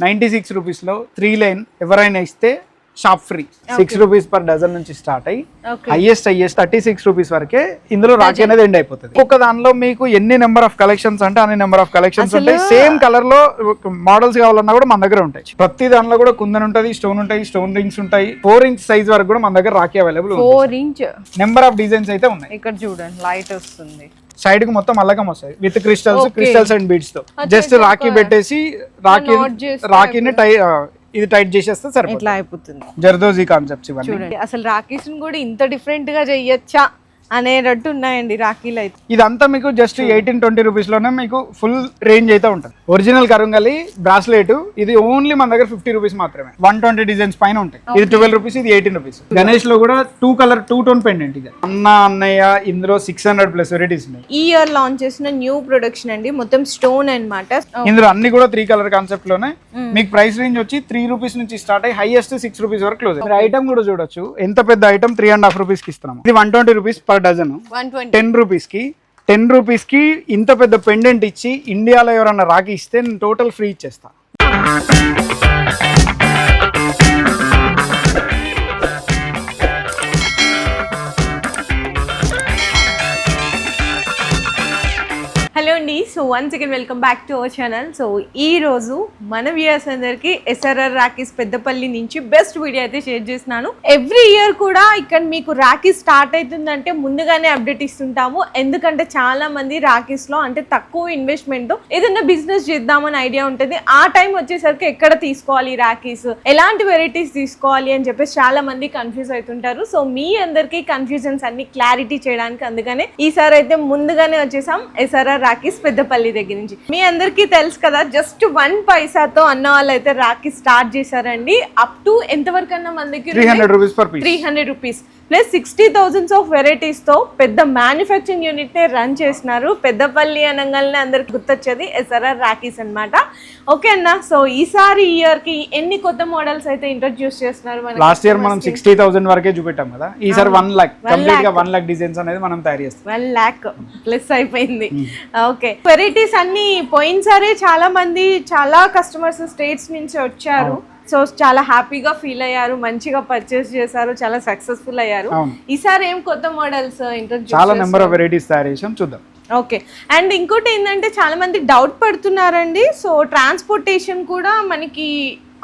96 రూపీస్లో 3 లైన్ ఎవరైనా ఇస్తే shop free. 6 rupees per dozen నుంచి స్టార్ట్ అయ్యి హైయెస్ట్ 36 రూపీస్ వరకే ఇందులో రాఖీ అనేది ఎండ్ అయిపోతుంది. ఒక్క దానిలో మీకు ఎన్ని నెంబర్ ఆఫ్ కలెక్షన్స్ అంటే అన్ని నెంబర్ ఆఫ్ కలెక్షన్స్ ఉంటాయి. సేమ్ కలర్ లో మోడల్స్ కావాలన్నా కూడా మన దగ్గర ఉంటాయి. ప్రతి దానిలో కూడా కుందన్ ఉంటుంది, స్టోన్ ఉంటాయి, స్టోన్ రింగ్స్ ఉంటాయి. 4 ఇంచ్ సైజ్ వరకు కూడా మన దగ్గర Rakhi available. 4 inch number of designs అయితే ఉన్నాయి. ఇక్కడ చూడండి లైట్ వస్తుంది, సైడ్ కు మొత్తం అల్లకం వస్తాయి విత్ క్రిస్టల్స్ అండ్ బీడ్స్ తో. జస్ట్ రాఖీ పెట్టేసి రాఖీని ఇది టైట్ చేసేస్తే సరిపోతుంది. ఇట్లా అయిపోతుంది. జర్దోజీ కాన్సెప్ట్స్ ఇవన్నీ. చూడండి అసలు రాఖీస్ కూడా ఇంత డిఫరెంట్ గా చెయ్యొచ్చా అనేటట్టు ఉన్నాయండి రాఖీలు అయితే. ఇదంతా మీకు జస్ట్ 18-20 రూపీస్ లోనే మీకు ఫుల్ రేంజ్ అయితే ఉంటుంది. ఒరిజినల్ కరుంగలి బ్రాస్లెట్ ఇది ఓన్లీ మన దగ్గర 50 రూపీస్ మాత్రమే. 120 డిజైన్స్ పైన ఉంటాయి. ఇది 12 రూపీస్, ఇది 18 రూపీస్. గణేష్ లో కూడా 2 టోన్ పెండెంట్. ఇది అన్నయ్య ఇందులో 600+ వెరైటీస్ ఉన్నాయి. ఈ ఇయర్ లాంచ్ చేసిన న్యూ ప్రొడక్షన్ అండి, మొత్తం స్టోన్ అన్నమాట. ఇందులో అన్ని కూడా 3 కలర్ కాన్సెప్ట్ లోనే. మీకు ప్రైస్ రేంజ్ వచ్చి 3 రూపీస్ నుంచి స్టార్ట్ అయ్యి హైయెస్ట్ 6 రూపీస్ వరకు క్లోజ్. ఐటమ్ కూడా చూడొచ్చు, ఎంత పెద్ద ఐటమ్ 3.5 రూపీస్ కి ఇస్తున్నాము. ఇది 120 రూపీస్ పర్ డజన్. 10 రూపీస్ కి ఇంత పెద్ద పెండెంట్ ఇచ్చి ఇండియాలో ఎవరన్నా రాఖీ ఇస్తే నేను టోటల్ ఫ్రీ ఇచ్చేస్తా. హలో అండి, so once again welcome back to our channel. So ఈ రోజు మన వ్యూయర్స్ అందరికి ఎస్ఆర్ఆర్ రాఖీస్ పెద్దపల్లి నుంచి బెస్ట్ వీడియో అయితే షేర్ చేస్తున్నాను. ఎవ్రీ ఇయర్ కూడా ఇక్కడ మీకు రాఖీ స్టార్ట్ అవుతుందంటే ముందుగానే అప్డేట్ ఇస్తుంటాము. ఎందుకంటే చాలా మంది రాఖీస్ లో అంటే తక్కువ ఇన్వెస్ట్మెంట్ ఏదైనా బిజినెస్ చేద్దామని ఐడియా ఉంటుంది. ఆ టైం వచ్చేసరికి ఎక్కడ తీసుకోవాలి రాఖీస్, ఎలాంటి వెరైటీస్ తీసుకోవాలి అని చెప్పేసి చాలా మంది కన్ఫ్యూజ్ అవుతుంటారు. సో మీ అందరికి కన్ఫ్యూజన్స్ అన్ని క్లారిటీ చేయడానికి అందుకనే ఈసారి అయితే ముందుగానే వచ్చేసాం ఎస్ఆర్ఆర్ రాఖీస్ పెద్దపల్లి దగ్గర నుంచి. మీ అందరికీ తెలుసు కదా, జస్ట్ 1 పైసాతో అన్న వాళ్ళు అయితే రాఖీ స్టార్ట్ చేశారండి. అప్ టు ఎంత వరకు అన్న మన దగ్గర 300 రూపీస్ ప్లస్ 60,000 ఆఫ్ వెరైటీస్ తో పెద్ద మ్యానుఫ్యాక్చరింగ్ యూనిట్ నే రన్ చేస్తున్నారు. పెద్దపల్లి అనగానే అందరికి గుర్తొచ్చేది ఎస్ఆర్ఆర్ రాఖీస్ అన్నమాట. ఓకే అన్న, సో ఈసారి ఇయర్ కి ఎన్ని కొత్త మోడల్స్ అయితే ఇంట్రొడ్యూస్ చేస్తున్నారు? లాస్ట్ ఇయర్ మనం 60,000 వరకే చూపెట్టాం కదా, ఈసారి 1 లక్ష కంప్లీట్ గా 1 లక్ష డిజైన్స్ అనేది మనం తయారు చేస్తాం. 1 లక్ష ప్లస్ అయిపోయింది. ఓకే, వెరైటీస్ అన్ని పోయినసారి చాలా మంది చాలా కస్టమర్స్ స్టేట్స్ నుంచి వచ్చారు. సో చాలా హ్యాపీగా ఫీల్ అయ్యారు, మంచిగా పర్చేస్ చేశారు, చాలా సక్సెస్ఫుల్ అయ్యారు. ఈసారి ఏం కొత్త మోడల్స్ ఇంట్రొడ్యూస్ చాలా నెంబర్ ఆఫ్ వెరైటీస్ తయారు చేసాం, చూద్దాం. ఓకే, అండ్ ఇంకోటి ఏంటంటే చాలా మంది డౌట్ పడుతున్నారండి. సో ట్రాన్స్పోర్టేషన్ కూడా మనకి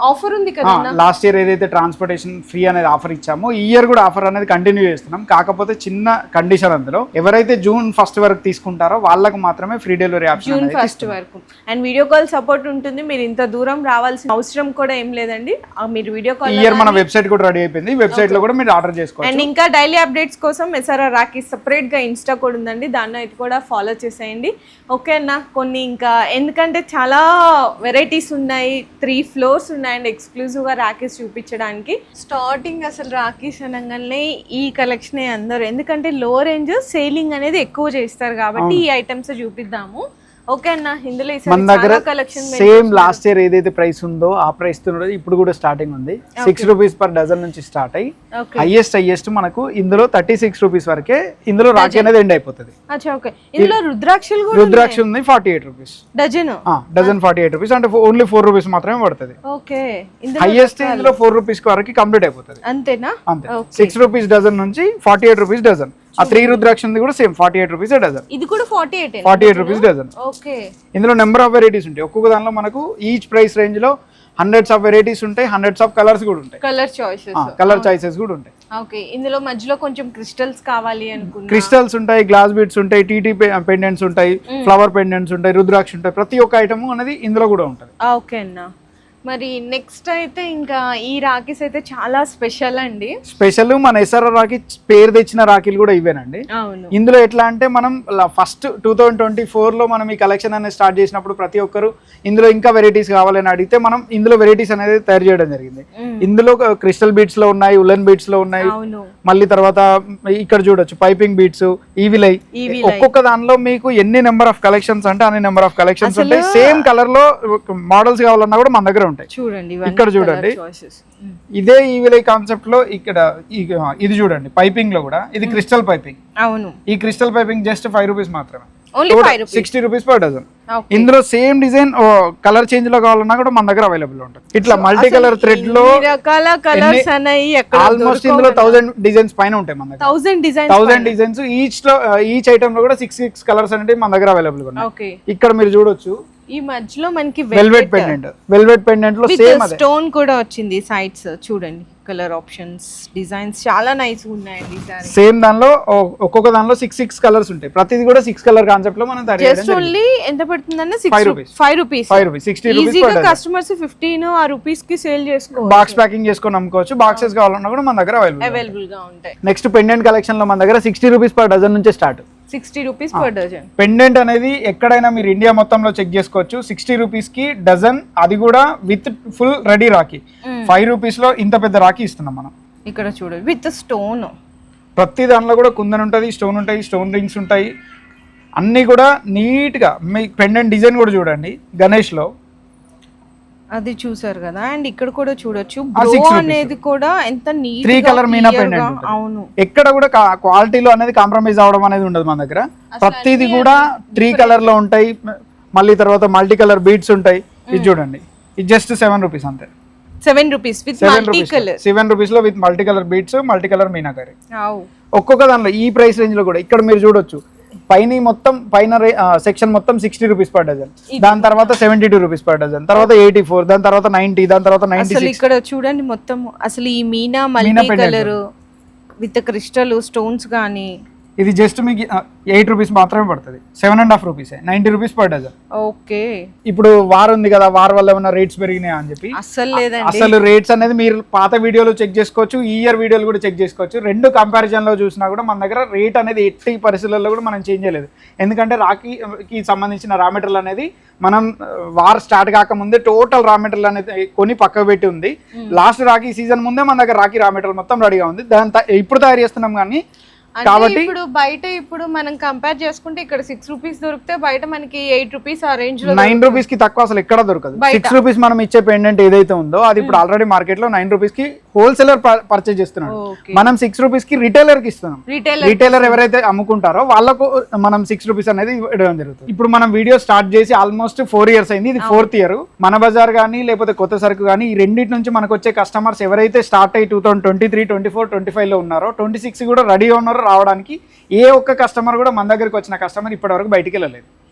ఆఫర్ ఉంది కదా. లాస్ట్ ఇయర్ ఏదైతే ట్రాన్స్పోర్టేషన్ ఫ్రీ అనేది ఆఫర్ ఇచ్చామో ఈ ఇయర్ కూడా ఆఫర్ అనేది కంటిన్యూ చేస్తున్నాం. కాకపోతే చిన్న కండిషన్, అందులో ఎవరైతే June 1 వరకు తీసుకుంటారో వాళ్ళకి మాత్రమే ఫ్రీ డెలివరీ ఆప్షన్. June 1 వరకు అండ్ వీడియో కాల్ సపోర్ట్ ఉంటుంది. మీరు ఇంత దూరం రావాల్సిన అవసరం కూడా ఏం లేదండి. మీరు వీడియో కాల్, ఈ ఇయర్ మన వెబ్సైట్ కూడా రెడీ అయిపోయింది, వెబ్సైట్ లో కూడా మీరు ఆర్డర్ చేసుకోవచ్చు. అండ్ ఇంకా డైలీ అప్డేట్స్ కోసం ఎస్ఆర్ఆర్ రాఖీ సెపరేట్ గా ఇన్స్టా కూడా ఉందండి, దాన్ని అయితే కూడా ఫాలో చేసేయండి. ఓకే అన్న, కొన్ని ఇంకా ఎందుకంటే చాలా వెరైటీస్ ఉన్నాయి, 3 ఫ్లోర్స్ ఉన్నాయి అండ్ ఎక్స్క్లూజివ్ గా రాఖీస్ చూపించడానికి. స్టార్టింగ్ అసలు రాఖీస్ అనగానే ఈ కలెక్షన్ అందరూ, ఎందుకంటే లో రేంజ్ సేలింగ్ అనేది ఎక్కువ చేస్తారు కాబట్టి ఈ ఐటమ్స్ చూపిద్దాము. ఓకే అన్న, ఇందులో మన దగ్గర సేమ్ లాస్ట్ ఇయర్ ఏదైతే ప్రైస్ ఉందో ఆ ప్రైస్ తో ఇప్పుడు కూడా స్టార్టింగ్ ఉంది. 6 రూపీస్ పర్ డజన్ నుంచి స్టార్ట్ అయ్యి హైయెస్ట్ మనకు ఇందులో 36 రూపీస్ వరకే ఇందులో రాఖీ అనేది ఎండ్ అయిపోతుంది. ఇందులో రుద్రాక్షలు కూడా, రుద్రాక్ష ఉంది 48 రూపీస్ డజన్. డజన్ 48 రూపీస్ అంటే ఓన్లీ 4 రూపీస్ మాత్రమే పడుతుంది. ఓకే, హైయెస్ట్ ఇందులో 4 రూపీస్ వరకు కంప్లీట్ అయిపోతుంది. అంతేనా? అంతే. 6 రూపీస్ డజన్ నుంచి 48 రూపీస్ డజన్. ఆ 3 రుద్రాక్ష ఉంది కూడా సేమ్ 48 రూపీస్ డజన్. ఇది కూడా 48 రూపీస్ డజన్. ఓకే, ఇందులో నెంబర్ ఆఫ్ వెరైటీస్ ఉంటాయి. ఒక్కొక్క దానిలో మనకు ఈచ్ ప్రైస్ రేంజ్ లో హండ్రెడ్స్ ఆఫ్ వెరైటీస్ ఉంటాయి, హండ్రెడ్స్ ఆఫ్ కలర్స్ కూడా ఉంటాయి, కలర్ చాయిసెస్ కూడా ఉంటాయి. ఓకే, ఇందులో మధ్యలో కొంచెం క్రిస్టల్స్ కావాలి అనుకున్నా, క్రిస్టల్స్ ఉంటాయి, గ్లాస్ బీడ్స్ ఉంటాయి, టీటీ పెండెంట్స్ ఉంటాయి, ఫ్లవర్ పెండెంట్స్ ఉంటాయి, రుద్రాక్ష ఉంటాయి. ప్రతి ఒక్క ఐటమ్ అనేది ఇందులో కూడా ఉంటుంది. ఓకే అన్న, మరి నెక్స్ట్ అయితే ఇంకా ఈ రాఖీస్ అయితే చాలా స్పెషల్ అండి. స్పెషల్ మన ఎస్ఆర్ఆర్ రాఖీ పేరు తెచ్చిన రాఖీలు కూడా ఇవేనండి. ఇందులో ఎట్లా అంటే మనం ఫస్ట్ 2024 లో మనం ఈ కలెక్షన్ అనేది స్టార్ట్ చేసినప్పుడు ప్రతి ఒక్కరు ఇందులో ఇంకా వెరైటీస్ కావాలని అడిగితే మనం ఇందులో వెరైటీస్ అనేది తయారు చేయడం జరిగింది. ఇందులో క్రిస్టల్ బీడ్స్ లో ఉన్నాయి, ఉలెన్ బీడ్స్ లో ఉన్నాయి, మళ్ళీ తర్వాత ఇక్కడ చూడొచ్చు పైపింగ్ బీడ్స్, ఈవిలై. ఒక్కొక్క దానిలో మీకు ఎన్ని నెంబర్ ఆఫ్ కలెక్షన్స్ అంటే అన్ని నెంబర్ ఆఫ్ కలెక్షన్స్ ఉంటాయి. సేమ్ కలర్ లో మోడల్స్ కావాలన్నా కూడా మన దగ్గర ఉంటాయి. చూడండి, ఇక్కడ చూడండి, ఇదే ఈవిలై కాన్సెప్ట్ లో ఇక్కడ ఇది చూడండి, పైపింగ్ లో కూడా ఇది క్రిస్టల్ పైపింగ్. అవును, ఈ క్రిస్టల్ పైపింగ్ జస్ట్ 5 రూపీస్ మాత్రమే. Only 5 rupees 60 rupees per dozen. ఇందులో సేమ్ డిజైన్ కలర్ చేంజ్ లో కావాలన్నా కూడా మన దగ్గర అవైలబుల్ ఉంటుంది. ఇట్లా మల్టీ కలర్ థ్రెడ్ లో రకాల కలర్స్ అనేవి ఎక్కడ ఆల్మోస్ట్ ఇందులో 1000 డిజైన్స్ పైన ఉంటాయి మన దగ్గర. 1000 డిజైన్స్ ఈచ్ ఐటమ్ లో కూడా 6 కలర్స్ అనేవి మన దగ్గర అవైలబుల్ ఉన్నాయి. ఓకే, ఇక్కడ మీరు చూడొచ్చు ఈ మధ్యలో మనకి వెల్వెట్ పెండెంట్ లో సేమ్ అదే స్టోన్ కూడా వచ్చింది సైడ్స్. చూడండి కలర్ ఆప్షన్స్, డిజైన్స్ చాలా నైస్ ఉన్నాయండి. సేమ్ దానిలో ఒక్కొక్క దానిలో 6 కలర్స్ ఉంటాయి. ప్రతిది కూడా 6 కలర్ కాన్సెప్ట్ లో మనం తయారు జస్ట్ ఓన్లీ ఎంత పడుతుందన్న 5 రూపీస్ 60 రూపీస్ ఈజీగా కస్టమర్స్ 15 ఆ రూపీస్ కి సేల్ చేసుకోవచ్చు. బాక్స్ ప్యాకింగ్ చేసుకొని అమ్ముకోవచ్చు. బాక్సెస్ కావాలన్నా కూడా మన దగ్గర అవైలబుల్ గా ఉంటాయి. నెక్స్ట్ పెండెంట్ కలెక్షన్ లో మన దగ్గర 60 రూపీస్ పర్ డజన్ నుంచి start. 60 rupees per dozen. Pendant అనేది ఎక్కడైనా మీరు ఇండియా మొత్తంలో చెక్ చేసుకోవచ్చు. 60 రూపీస్ కి డజన్, అది కూడా with full ready Rakhi. 5 rupees లో ఇంత పెద్ద రాఖీ ఇస్తున్నాం మనం. ఇక్కడ చూడండి విత్ స్టోన్, ప్రతి దానిలో కూడా కుందన్ ఉంటుంది, స్టోన్ ఉంటాయి, స్టోన్ రింగ్స్ ఉంటాయి. అన్ని కూడా నీట్ గా మీ పెండెంట్ డిజైన్ కూడా చూడండి గణేష్ లో అది చూసారు కదా. అండ్ ఇక్కడ కూడా చూడొచ్చు 6 బ్రో అనేది కూడా ఎంత నీట్ 3 కలర్ మీనా పెండెంట్. అవును, ఎక్కడ కూడా క్వాలిటీలో అనేది కాంప్రమైజ్ అవడం అనేది ఉండదు మన దగ్గర. ప్రతిది కూడా 3 కలర్ లో ఉంటాయి. మళ్ళీ తర్వాత మల్టీ కలర్ బీడ్స్ ఉంటాయి. ఇది చూడండి, ఇది జస్ట్ 7 రూపీస్ అంతే. 7 rupees with multi colour. 7 rupees లో with multi colour beads, multi colour meenakari. Wow, ఒక్కొక్క దానిలో ఈ ప్రైస్ రేంజ్ లో కూడా ఇక్కడ మీరు చూడొచ్చు. పైన సెక్షన్ మొత్తం 60 రూపీస్ పర్ డజన్, దాని తర్వాత 72 రూపీస్ పర్ డజన్, తర్వాత 84, దాని తర్వాత 90, దాని తర్వాత 96. ఇక్కడ చూడండి మొత్తం అసలు ఈ మీనా multi colour with crystal stones గానీ. ఇది జస్ట్ మీకు 8 రూపీస్ మాత్రమే పడుతుంది. 7.5 rupees, 90 rupees per dozen. Okay, ఇప్పుడు వార్ ఉంది కదా, వార్ వల్ల ఏమైనా రేట్స్ పెరిగినాయా అని చెప్పి అసలు లేదండి. అసలు రేట్స్ అనేది మీరు పాత వీడియోలో చెక్ చేసుకోవచ్చు, ఈ ఇయర్ వీడియోలు కూడా చెక్ చేసుకోవచ్చు. రెండు కంపారిజన్ లో చూసినా కూడా మన దగ్గర రేట్ అనేది ఎట్టి పరిస్థితుల్లో కూడా మనం చేంజ్ చేయలేదు. ఎందుకంటే రాఖీకి సంబంధించిన రా మెటీరియల్ అనేది మనం వార్ స్టార్ట్ కాకముందే టోటల్ రా మెటీరియల్ అనేది కొని పక్కకు పెట్టి ఉంది. లాస్ట్ రాఖీ సీజన్ ముందే మన దగ్గర రాఖీ రా మెటీరియల్ మొత్తం రెడీగా ఉంది. దాని ఇప్పుడు తయారు చేస్తున్నాం. కానీ కాబట్టి ఇప్పుడు బయట ఇప్పుడు మనం కంపేర్ చేసుకుంటే ఇక్కడ 6 రూపీస్ దొరికితే బయట మనకి 8 రూపీస్ ఆ రేంజ్ లో 9 రూపీస్ కి తక్కువ అసలు ఎక్కడ దొరకదు. 6 రూపీస్ మనం ఇచ్చే పెండెంట్ ఏదైతే ఉందో అది ఇప్పుడు ఆల్రెడీ మార్కెట్ లో 9 రూపీస్ కి హోల్సేలర్ పర్చేజ్ చేస్తున్నాడు. మనం 6 రూపీస్ కి రిటైలర్ కి ఇస్తున్నాం. రిటైలర్ ఎవరైతే అమ్ముకుంటారో వాళ్ళకు మనం 6 రూపీస్ అనేది ఇవ్వడం జరుగుతుంది. ఇప్పుడు మనం వీడియో స్టార్ట్ చేసి ఆల్మోస్ట్ 4 ఇయర్స్ అయింది. ఇది 4th ఇయర్. మన బజార్ కానీ లేకపోతే కొత్త సరుకు కానీ ఈ రెండింటి నుంచి మనకు వచ్చే కస్టమర్స్ ఎవరైతే స్టార్ట్ అయ్యి 2023, 24, 25 లో ఉన్నారో 26 కూడా రెడీగా ఉన్నారో రావడానికి. ఏ ఒక్క కస్టమర్ కూడా మన దగ్గరికి వచ్చిన కస్టమర్ ఇప్పటి వరకు బయటికి వెళ్ళలేదు.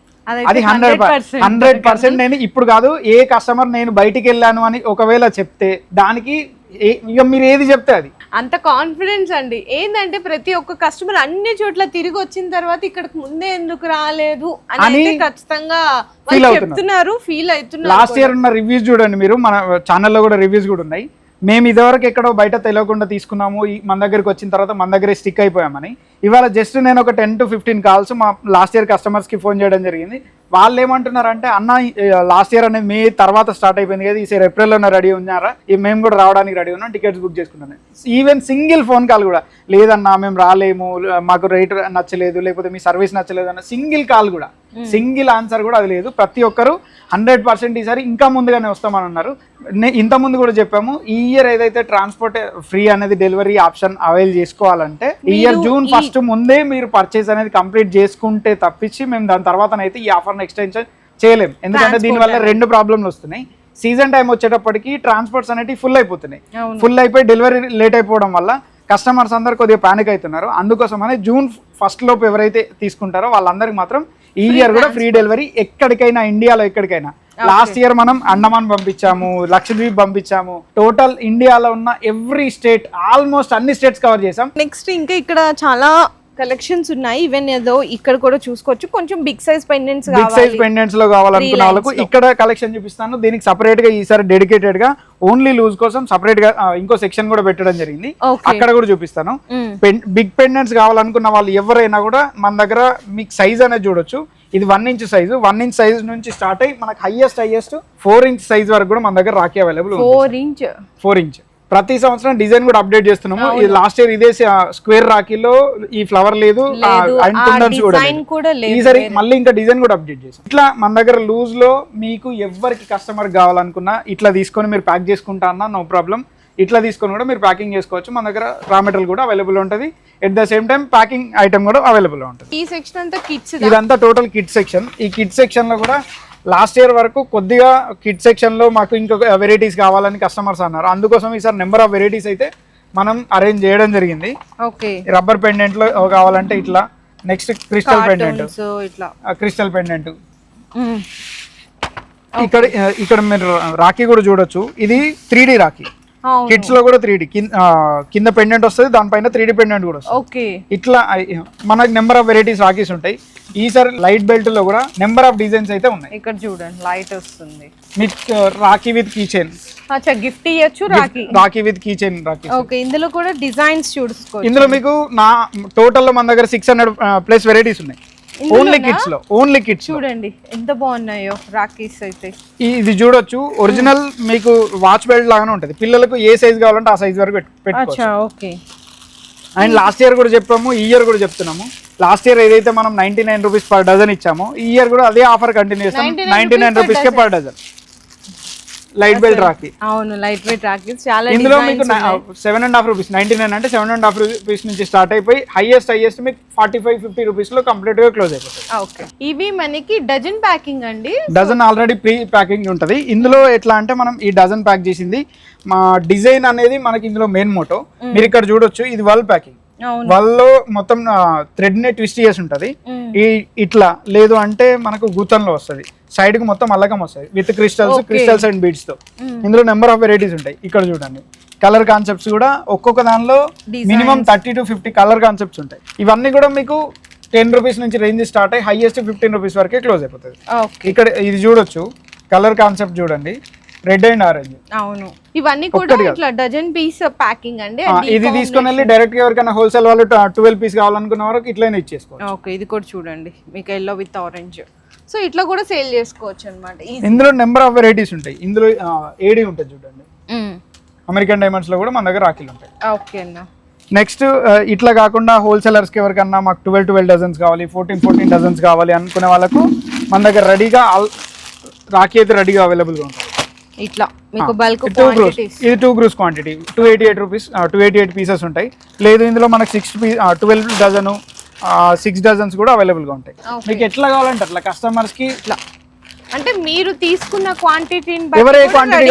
అది 100%. నేను ఇప్పుడు కాదు, ఏ కస్టమర్ నేను బయటికి వెళ్ళాను అని ఒకవేళ చెప్తే దానికి ఇక మీరు ఏది చెప్తే అది అంత కాన్ఫిడెన్స్ అండి. ఏంటంటే ప్రతి ఒక్క కస్టమర్ అన్ని చోట్ల తిరిగి వచ్చిన తర్వాత ఇక్కడికి ముందే ఎందుకు రాలేదు అని ఖచ్చితంగా చెప్తున్నారు, ఫీల్ అవుతున్నారు. లాస్ట్ ఇయర్ ఉన్న రివ్యూస్ చూడండి మీరు, మన ఛానల్లో కూడా రివ్యూస్ కూడా ఉన్నాయి. మేము ఇదివరకు ఎక్కడో బయట తెలియకుండా తీసుకున్నాము, మన దగ్గరికి వచ్చిన తర్వాత మన దగ్గరే స్టిక్ అయిపోయామని. ఇవాళ జస్ట్ నేను ఒక 10 to 15 కాల్స్ మా లాస్ట్ ఇయర్ కస్టమర్స్కి ఫోన్ చేయడం జరిగింది. వాళ్ళు ఏమంటున్నారంటే, అన్న లాస్ట్ ఇయర్ అనేది మే తర్వాత స్టార్ట్ అయిపోయింది కదా, ఈసారి ఏప్రిల్లోనే రెడీ ఉన్నారా, మేము కూడా రావడానికి రెడీ ఉన్నాం, టికెట్స్ బుక్ చేసుకున్నాను. ఈవెన్ సింగిల్ ఫోన్ కాల్ కూడా లేదన్నా మేము రాలేము, మాకు రేట్ నచ్చలేదు, లేకపోతే మీ సర్వీస్ నచ్చలేదు అన్న సింగిల్ కాల్ కూడా, సింగిల్ ఆన్సర్ కూడా అది లేదు. ప్రతి ఒక్కరు 100% ఈసారి ఇంకా ముందుగానే వస్తామని అన్నారు. ఇంత ముందు కూడా చెప్పాము, ఈ ఇయర్ ఏదైతే ట్రాన్స్పోర్ట్ ఫ్రీ అనేది డెలివరీ ఆప్షన్ అవైల్ చేసుకోవాలంటే ఈ ఇయర్ June 1 ముందే మీరు పర్చేస్ అనేది కంప్లీట్ చేసుకుంటే తప్పించి మేము దాని తర్వాతనైతే ఈ ఆఫర్ని ఎక్స్టెన్షన్ చేయలేము. ఎందుకంటే దీనివల్ల 2 ప్రాబ్లమ్లు వస్తున్నాయి. సీజన్ టైం వచ్చేటప్పటికి ట్రాన్స్పోర్ట్స్ అనేవి ఫుల్ అయిపోతున్నాయి. ఫుల్ అయిపోయి డెలివరీ లేట్ అయిపోవడం వల్ల కస్టమర్స్ అందరు కొద్దిగా పానిక్ అవుతున్నారు. అందుకోసమనే June 1 లోపు ఎవరైతే తీసుకుంటారో వాళ్ళందరికి మాత్రం ఈ ఇయర్ కూడా ఫ్రీ డెలివరీ ఎక్కడికైనా, ఇండియాలో ఎక్కడికైనా. లాస్ట్ ఇయర్ మనం అండమాన్ పంపించాము, లక్షద్వీప్ పంపించాము. టోటల్ ఇండియాలో ఉన్న ఎవ్రీ స్టేట్, ఆల్మోస్ట్ అన్ని స్టేట్స్ కవర్ చేసాం. నెక్స్ట్ ఇంకా ఇక్కడ చాలా కలెక్షన్స్ ఉన్నాయి. ఈవెన్ ఏదో ఇక్కడ కూడా చూసుకోవచ్చు. కొంచెం big size pendants, big size pendants లో కావాలనుకున్న వాళ్ళకు ఇక్కడ కలెక్షన్ చూపిస్తాను. దీనికి సపరేట్ గా ఈసారి డెడికేటెడ్ గా ఓన్లీ లూజ్ కోసం సపరేట్ గా ఇంకో సెక్షన్ కూడా పెట్టడం జరిగింది. అక్కడ కూడా చూపిస్తాను. బిగ్ పెండెంట్స్ కావాలనుకున్న వాళ్ళు ఎవరైనా కూడా మన దగ్గర మీకు సైజ్ అనేది చూడొచ్చు. ఇది 1 ఇంచ్ సైజు, 1 ఇంచ్ సైజ్ నుంచి స్టార్ట్ అయ్యి మనకు హైయెస్ట్ 4 ఇంచ్ సైజ్ వరకు కూడా మన దగ్గర రాఖీ అవైలబుల్. 4 ఇంచ్ ప్రతి సంవత్సరం డిజైన్ కూడా అప్డేట్ చేస్తున్నాము. ఇది లాస్ట్ ఇయర్ ఇదే స్క్వేర్ రాఖీలో ఈ ఫ్లవర్ లేదు, ఈసారి మళ్ళీ ఇంకా డిజైన్ కూడా అప్డేట్ చేసాం. ఇట్లా మన దగ్గర లూజ్ లో మీకు ఎవరికి కస్టమర్ కావాలనుకున్నా ఇట్లా తీసుకొని మీరు ప్యాక్ చేసుకుంటా అన్నా నో ప్రాబ్లం. ఇట్లా తీసుకొని కూడా మీరు ప్యాకింగ్ చేసుకోవచ్చు. మన దగ్గర రా మెటీరియల్ కూడా అవైలబుల్ ఉంటుంది. At the same time packing item కూడా అవైలబుల్ ఉంటుంది. ఈ సెక్షన్ అంతా కిడ్స్, ఇదంతా టోటల్ కిడ్ సెక్షన్. ఈ కిడ్ సెక్షన్ లో కూడా లాస్ట్ ఇయర్ వరకు కొద్దిగా కిడ్ సెక్షన్ లో మాకు ఇంకొక వెరైటీస్ కావాలని కస్టమర్స్ అన్నారు. అందుకోసం ఈసారి నెంబర్ ఆఫ్ వెరైటీస్ అయితే మనం అరేంజ్ చేయడం జరిగింది. ఓకే, రబ్బర్ పెండెంట్ లో కావాలంటే ఇట్లా, నెక్స్ట్ క్రిస్టల్ పెండెంట్, ఇట్లా క్రిస్టల్ పెండెంట్. ఇక్కడ మీరు రాఖీ కూడా చూడొచ్చు. ఇది 3D రాఖీ. కిడ్స్ లో కూడా 3D కింద పెండెంట్ వస్తుంది, దానిపైన 3D పెండెంట్ కూడా వస్తుంది. ఓకే, ఇట్లా మనకి నెంబర్ ఆఫ్ వెరైటీస్ రాఖీస్ ఉంటాయి. ఈసారి లైట్ బెల్ట్ లో కూడా నెంబర్ ఆఫ్ డిజైన్స్ అయితే ఉన్నాయి. ఇక్కడ చూడండి లైట్ వస్తుంది. మీకు రాఖీ విత్ కీ చైన్, అచ్చా గిఫ్ట్ ఇయొచ్చు. Rakhi with key chain rakhi. Okay, ఇందులో కూడా డిజైన్స్ చూసుకోవచ్చు. ఇందులో మీకు టోటల్ లో మన దగ్గర 600 ప్లస్ వెరైటీస్ ఉన్నాయి. ఓన్లీ కిడ్స్ లో, ఓన్లీ కిడ్స్. చూడండి ఎంత బాగున్నాయో రాఖీస్ అయితే. ఇది చూడొచ్చు, ఒరిజినల్ మీకు వాచ్ బెల్ట్ లాగానే ఉంటుంది. పిల్లలకు ఏ సైజ్ కావాలంటే ఆ సైజ్ వరకు పెట్టుకోవచ్చు. ఓకే, అండ్ లాస్ట్ ఇయర్ కూడా చెప్పాము, ఈ ఇయర్ కూడా చెప్తున్నాము. లాస్ట్ ఇయర్ ఏదైతే మనం 99 రూపీస్ పర్ డజన్ ఇచ్చామో, ఈ ఇయర్ కూడా అదే ఆఫర్ కంటిన్యూ చేస్తాం. 99 రూపీస్ కే per dozen light belt rakhi. అవును, లైట్ వెయిట్ రాఖీ. చాలా ఇందులో మీకు 7.5 రూపీస్, 99 అంటే 7.5 రూపీస్ నుంచి స్టార్ట్ అయిపోయి హైయెస్ట్ మీకు 45-50 రూపీస్ లో కంప్లీట్ గా క్లోజ్ అయిపోతుంది. ఓకే, ఇవి మనకి డజన్ ప్యాకింగ్ అండి. డజన్ ఆల్రెడీ ప్రీ ప్యాకింగ్ ఉంటుంది. ఇందులో ఎట్లా అంటే మనం ఈ డజన్ ప్యాక్ చేసింది, మా డిజైన్ అనేది మనకి ఇందులో మెయిన్ మోటో. మీరు ఇక్కడ చూడొచ్చు, ఇది వల్ ప్యాకింగ్. వాళ్ళలో మొత్తం థ్రెడ్ నే ట్విస్ట్ చేసి ఉంటది. ఇట్లా లేదు అంటే మనకు గూతంలో వస్తుంది, సైడ్ కు మొత్తం అల్లకం వస్తుంది విత్ క్రిస్టల్స్ అండ్ బీడ్స్ తో. ఇందులో నెంబర్ ఆఫ్ వెరైటీస్ ఉంటాయి. ఇక్కడ చూడండి కలర్ కాన్సెప్ట్స్ కూడా ఒక్కొక్క దానిలో మినిమం 30 to 50 కలర్ కాన్సెప్ట్స్ ఉంటాయి. ఇవన్నీ కూడా మీకు 10 రూపీస్ నుంచి రేంజ్ స్టార్ట్ అయ్యి హైయెస్ట్ 15 రూపీస్ వరకే క్లోజ్ అయిపోతుంది. ఇక్కడ ఇది చూడొచ్చు, కలర్ కాన్సెప్ట్ చూడండి, రెడ్ అండ్ ఆరెంజ్. అవును, ఇవన్నీ కూడా ఇట్లా డజన్ పీస్ ప్యాకింగ్ అండి. ఇది తీసుకొని వెళ్ళి డైరెక్ట్ గా ఎవరికైనా హోల్సేల్ వాళ్ళు 12 పీస్ కావాలనుకున్న వరకు ఇట్లనే ఇచ్చేసుకోవచ్చు. ఓకే, ఇది కూడా చూడండి మీకు ఎల్లో విత్ ఆరెంజ్. సో ఇట్లా కూడా సేల్ చేసుకోవచ్చు అన్నమాట. ఇందులో నెంబర్ ఆఫ్ వెరైటీస్ ఉంటాయి. ఇందులో ఏడీ ఉంటుంది చూడండి, అమెరికన్ డైమండ్స్ లో కూడా మన దగ్గర రాఖీలు ఉంటాయి. ఓకే అన్న. నెక్స్ట్ ఇట్లా కాకుండా హోల్సేలర్స్ కి ఎవరికన్నా మాకు 12 డజన్స్ కావాలి, 14 డజన్స్ కావాలి అనుకునే వాళ్ళకు మన దగ్గర రెడీగా రాఖీ అయితే రెడీగా అవైలబుల్ గా ఉంటుంది. ఇట్లా మీకు బల్క్ ఇది 2 గ్రూస్ క్వాంటిటీ, 288 రూపీస్, 288 పీసెస్ ఉంటాయి. లేదు ఇందులో మనకు 12 డజన్ 6 డజన్స్ కూడా అవైలబుల్ గా ఉంటాయి. మీకు ఎట్లా కావాలంటే అట్లా కస్టమర్స్ కి ఇట్లా, అంటే మీరు తీసుకున్న క్వాంటిటీని ఎవరే క్వాంటిటీ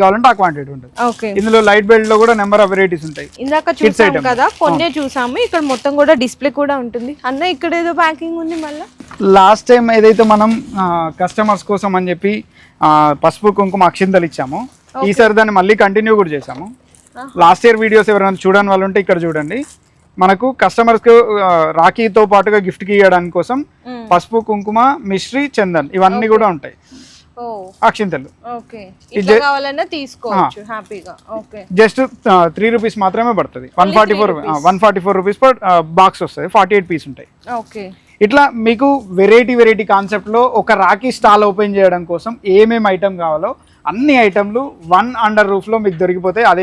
కావాలంటే ఆ క్వాంటిటీ ఉంటుంది. ఓకే, ఇందులో లైట్ బెల్ట్ లో కూడా నెంబర్ ఆఫ్ వెరైటీస్ ఉంటాయి. ఇందాక చూసాం కదా, కొన్నే చూసాము. ఇక్కడ మొత్తం కూడా డిస్ప్లే కూడా ఉంటుంది. అన్న ఇక్కడ ఏదో ప్యాకింగ్ ఉంది మళ్ళీ. లాస్ట్ టైం ఏదైతే మనం కస్టమర్స్ కోసం అని చెప్పి పసుపు కుంకుమ అక్షింతలు ఇచ్చాము, ఈసారి దాన్ని మళ్ళీ కంటిన్యూ కూడా చేసాము. లాస్ట్ ఇయర్ వీడియోస్ ఎవరైనా చూడని వాళ్ళు ఉంటే ఇక్కడ చూడండి. మనకు కస్టమర్స్ కు రాఖీతో పాటుగా గిఫ్ట్ కి ఇవ్వడానికి కోసం పసుపు కుంకుమ మిశ్రీ చందన్ ఇవన్నీ కూడా ఉంటాయి, అక్షింతలు. జస్ట్ 3 రూపీస్ మాత్రమే పడుతుంది. 144 రూపీస్ పర్ బాక్స్ వస్తుంది, 48 పీస్ ఉంటాయి. ఇట్లా మీకు వెరైటీ కాన్సెప్ట్ లో ఒక రాఖీ స్టాల్ ఓపెన్ చేయడం కోసం ఏమేమి ఐటమ్ కావాలో అన్ని ఐటమ్లు వన్ అండర్ రూఫ్ లో మీకు దొరికిపోతాయి. అదే